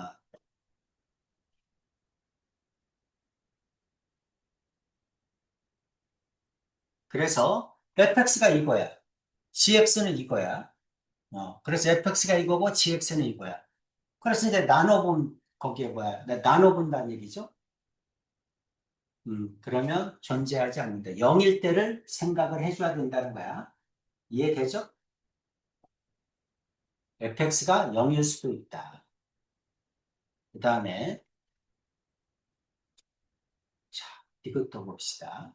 그래서, fx가 이거야. gx는 이거야. 그래서 fx가 이거고, gx는 이거야. 그래서 이제 나눠본, 거기에 뭐야? 나눠본다는 얘기죠. 그러면 존재하지 않는다. 0일 때를 생각을 해줘야 된다는 거야. 이해되죠? fx가 0일 수도 있다. 그 다음에, 자, 이것도 봅시다.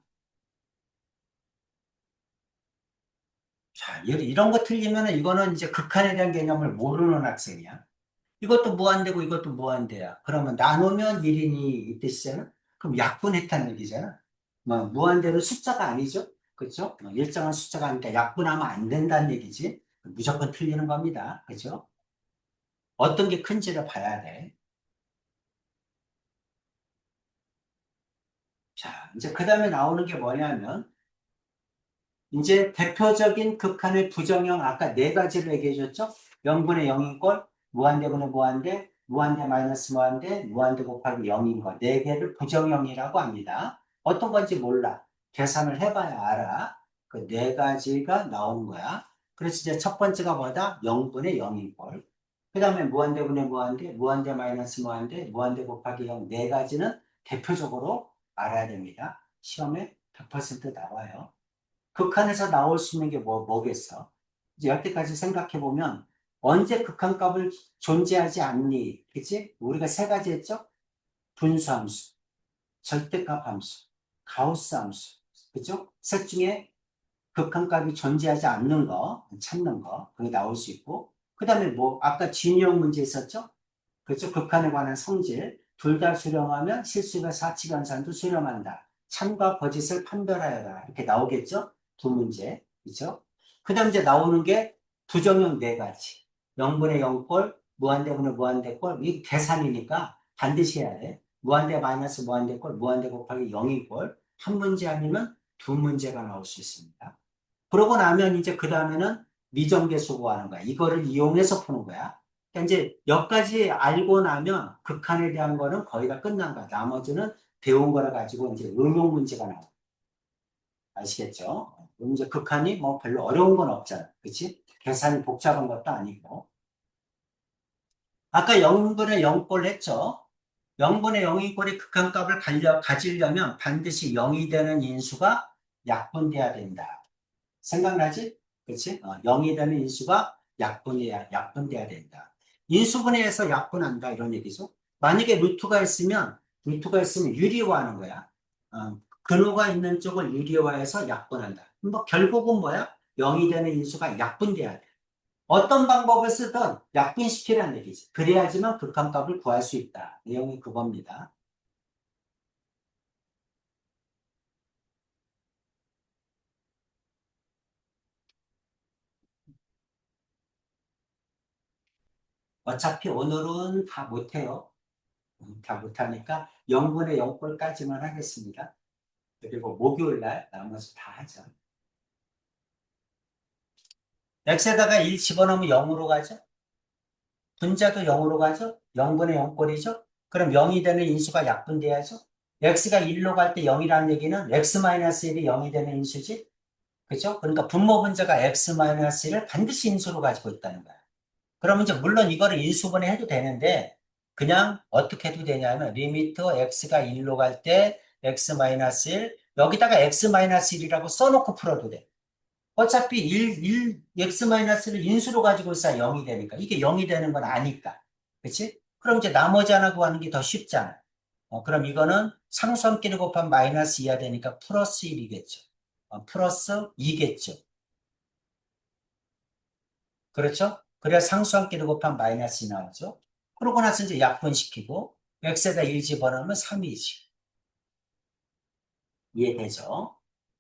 자, 이런 거 틀리면 이거는 이제 극한에 대한 개념을 모르는 학생이야. 이것도 무한대고 이것도 무한대야. 그러면 나누면 1인이 이 뜻이잖아? 그럼 약분했다는 얘기잖아. 뭐, 무한대는 숫자가 아니죠? 그렇죠? 일정한 숫자가 아니니까 약분하면 안 된다는 얘기지. 무조건 틀리는 겁니다. 그렇죠? 어떤 게 큰지를 봐야 돼. 자, 이제 그 다음에 나오는 게 뭐냐면, 이제 대표적인 극한의 부정형, 아까 네 가지를 얘기해 줬죠? 0분의 0인 꼴, 무한대분의 무한대, 무한대 마이너스 무한대, 무한대 곱하기 0인 거. 네 개를 부정형이라고 합니다. 어떤 건지 몰라. 계산을 해봐야 알아. 그 네 가지가 나오는 거야. 그래서 이제 첫 번째가 뭐다? 0분의 0인 꼴. 그 다음에 무한대분의 무한대, 무한대 마이너스 무한대, 무한대 곱하기 0. 네 가지는 대표적으로 알아야 됩니다. 시험에 100% 나와요. 극한에서 나올 수 있는 게 뭐겠어? 이제 여태까지 생각해보면, 언제 극한값을 존재하지 않니? 그치? 우리가 세 가지 했죠? 분수함수, 절대값 함수, 가우스 함수. 그죠? 셋 중에 극한값이 존재하지 않는 거, 찾는 거, 그게 나올 수 있고, 그 다음에 뭐, 아까 진영 문제 있었죠? 그렇죠? 극한에 관한 성질. 둘 다 수렴하면 실수가 사치관산도 수렴한다. 참과 거짓을 판별하여라. 이렇게 나오겠죠? 두 문제. 그렇죠? 그 다음 이제 나오는 게 부정형 네 가지. 0분의 0꼴, 무한대분의 무한대꼴. 이 계산이니까 반드시 해야 돼. 무한대 마이너스 무한대꼴, 무한대 곱하기 0인 꼴. 한 문제 아니면 두 문제가 나올 수 있습니다. 그러고 나면 이제 그 다음에는 미정계수 구하는 거야. 이거를 이용해서 푸는 거야. 그러니까 이제 여기까지 알고 나면 극한에 대한 거는 거의 다 끝난 거야. 나머지는 배운 거라 가지고 이제 응용 문제가 나와. 아시겠죠? 이제 극한이 뭐 별로 어려운 건 없잖아. 그치? 계산이 복잡한 것도 아니고. 아까 0분의 0꼴 했죠? 0분의 0인 꼴의 극한값을 가지려면 반드시 0이 되는 인수가 약분돼야 된다. 생각나지? 그치? 0이 되는 인수가 약분돼야 된다. 인수분해해서 약분한다, 이런 얘기죠. 만약에 루트가 있으면 유리화하는 거야. 근호가 있는 쪽을 유리화해서 약분한다. 뭐, 결국은 뭐야? 0이 되는 인수가 약분돼야 돼. 어떤 방법을 쓰든 약분시키라는 얘기지. 그래야지만 극한값을 구할 수 있다. 내용이 그겁니다. 어차피 오늘은 다 못해요. 다 못하니까 0분의 0꼴까지만 하겠습니다. 그리고 목요일 날 나머지 다 하죠. x에다가 1 집어넣으면 0으로 가죠. 분자도 0으로 가죠. 0분의 0꼴이죠. 그럼 0이 되는 인수가 약분돼야죠. x가 1로 갈 때 0이라는 얘기는 x-1이 0이 되는 인수지. 그죠? 그러니까 분모 분자가 x-1을 반드시 인수로 가지고 있다는 거야. 그러면 이제 물론 이거를 인수분해 해도 되는데 그냥 어떻게 해도 되냐면 리미트 x가 1로 갈 때 x-1 여기다가 x-1이라고 써놓고 풀어도 돼. 어차피 x-를 인수로 가지고 있어야 0이 되니까. 이게 0이 되는 건 아니까. 그치? 그럼 이제 나머지 하나 구하는 게 더 쉽잖아. 그럼 이거는 상수함끼리 곱하면 마이너스 2가 되니까 플러스 1이겠죠. 플러스 2겠죠. 그렇죠? 그래야 상수함끼리 곱하면 마이너스 2 나오죠. 그러고 나서 이제 약분시키고 x에다 1 집어넣으면 3이지. 이해되죠?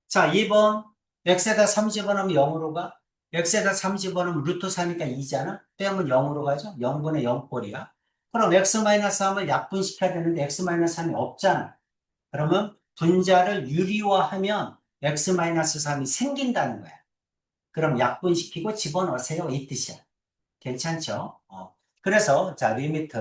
자, 2번 x에다 3 집어넣으면 0으로 가. x에다 3 집어넣으면 루트 4니까 2잖아. 빼면 0으로 가죠. 0분의 0꼴이야. 그럼 x-3을 약분시켜야 되는데 x-3이 없잖아. 그러면 분자를 유리화하면 x-3이 생긴다는 거야. 그럼 약분시키고 집어넣으세요. 이 뜻이야. 괜찮죠? 그래서 자 리미트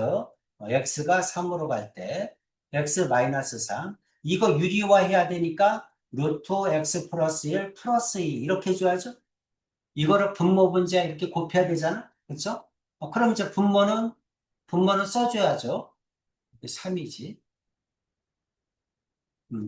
x가 3으로 갈 때 x-3 이거 유리화해야 되니까 루트 x 플러스 1 플러스 2 이렇게 해줘야죠. 이거를 분모 분자 이렇게 곱해야 되잖아. 그렇죠? 그럼 이제 분모는 분모는 써줘야죠. 3이지.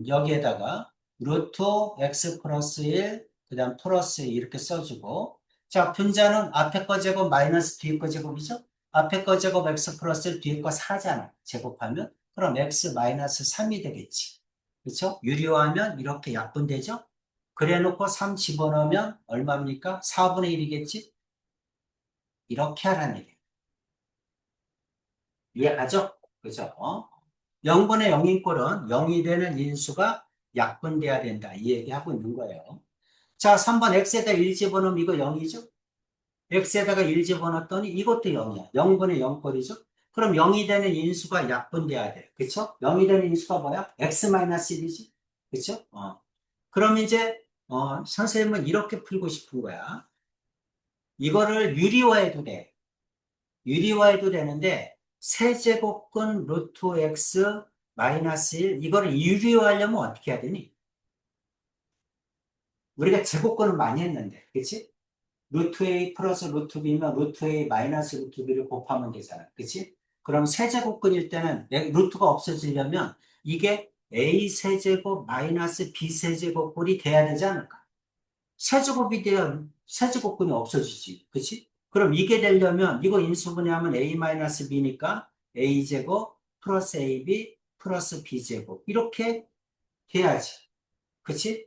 여기에다가 루트 x 플러스 1, 그 다음 플러스 2 이렇게 써주고. 자, 분자는 앞에 거 제곱 마이너스 뒤에 거 제곱이죠? 앞에 거 제곱 x 플러스 1, 뒤에 거 4잖아. 제곱하면. 그럼 x 마이너스 3이 되겠지. 그렇죠? 유리화하면 이렇게 약분되죠? 그래 놓고 3 집어넣으면 얼마입니까? 4분의 1이겠지? 이렇게 하라는 얘기예요. 이해가죠? 그죠? 0분의 0인 꼴은 0이 되는 인수가 약분돼야 된다. 이 얘기하고 있는 거예요. 자, 3번 x에다 1 집어넣으면 이거 0이죠? x에다가 1 집어넣었더니 이것도 0이야. 0분의 0 꼴이죠? 그럼 0이 되는 인수가 약분돼야 돼. 그쵸? 0이 되는 인수가 뭐야? x-1이지? 그쵸? 그럼 이제, 선생님은 이렇게 풀고 싶은 거야. 이거를 유리화해도 돼. 유리화해도 되는데 세제곱근 루트 x 마이너스 1 이거를 유리화하려면 어떻게 해야 되니? 우리가 제곱근을 많이 했는데 그치? 루트 a 플러스 루트 b면 루트 a 마이너스 루트 b를 곱하면 되잖아 그치? 그럼 세제곱근일 때는 루트가 없어지려면 이게 a 세제곱 마이너스 b 세제곱근이 돼야 되지 않을까? 세제곱이 돼야 세제곱근이 없어지지. 그치? 그럼 이게 되려면 이거 인수분해하면 a-b니까 a제곱 플러스 ab 플러스 b제곱 이렇게 돼야지. 그치?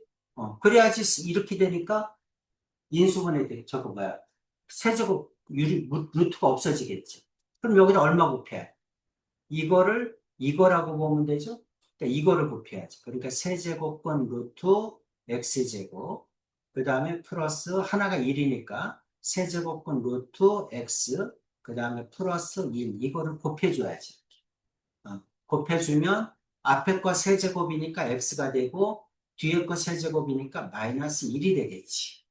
그래야지 이렇게 되니까 인수분해 돼. 저거 뭐야. 세제곱 루트가 없어지겠지. 그럼 여기다 얼마 곱해야 돼? 이거를 이거라고 보면 되죠? 그러니까 이거를 곱해야지. 그러니까 세제곱권 루트 x제곱 그 다음에 플러스 하나가 1이니까 세제곱권 루트 x 그 다음에 플러스 1 이거를 곱해줘야지. 곱해주면 앞에 거 세제곱이니까 x가 되고 뒤에 거 세제곱이니까 마이너스 1이 되겠지.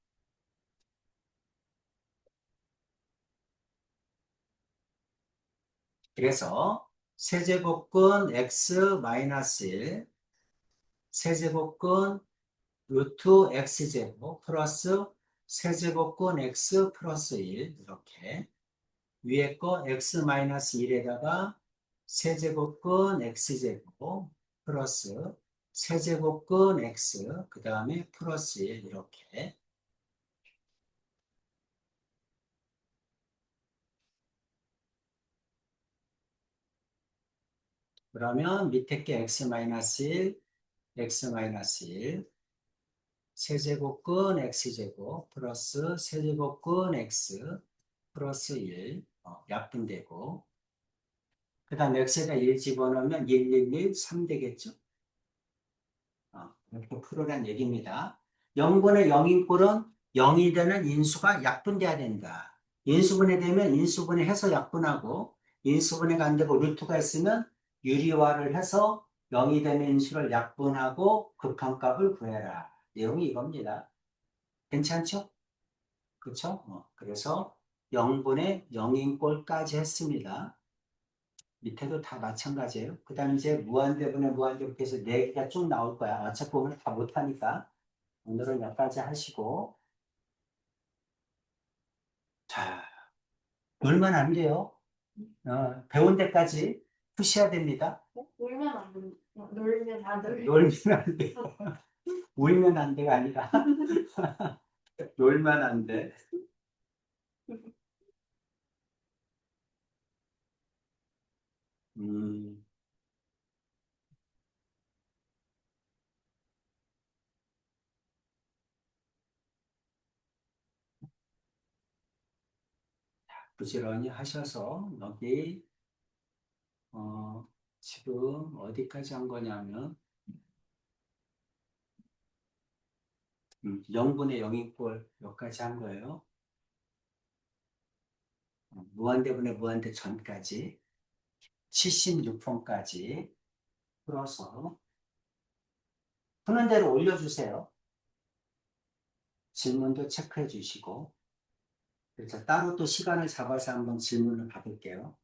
그래서 세제곱권 x 마이너스 1 세제곱권 루트 x제곱 플러스 세제곱권 x 플러스 1 이렇게 위에 거 x 마이너스 1에다가 세제곱권 x제곱 플러스 세제곱권 x 그 다음에 플러스 1 이렇게 그러면 밑에 게 x 마이너스 1 x 마이너스 1 세제곱근 x제곱 플러스 세제곱근 x 플러스 1 약분되고 그 다음 x에다 1 집어넣으면 1, 1, 1, 3 되겠죠? 이렇게 풀으란 얘기입니다. 0분의 0인 꼴은 0이 되는 인수가 약분돼야 된다. 인수분해 되면 인수분해 해서 약분하고 인수분해가 안 되고 루트가 있으면 유리화를 해서 0이 되는 인수를 약분하고 극한값을 구해라. 내용이 이겁니다. 괜찮죠? 그렇죠? 그래서 0분의 0인 꼴까지 했습니다. 밑에도 다 마찬가지예요. 그 다음에 이제 무한대분의 무한대분해서 4개가 쭉 나올 거야. 어차피 오늘 다 못하니까 오늘은 여기까지 하시고 자, 놀면 안 돼요. 배운 데까지 푸셔야 됩니다. 놀면 안 돼. 놀면 안 돼. 놀면 안 돼. 울면 안 돼가 아니라 놀면 안 돼. 음, 부지런히 하셔서 여기 지금 어디까지 한 거냐면 0분의 0인 꼴 여기까지 한 거예요. 무한대분의 무한대 전까지 76번까지 풀어서 푸는 대로 올려주세요. 질문도 체크해 주시고 그래서 따로 또 시간을 잡아서 한번 질문을 받을게요.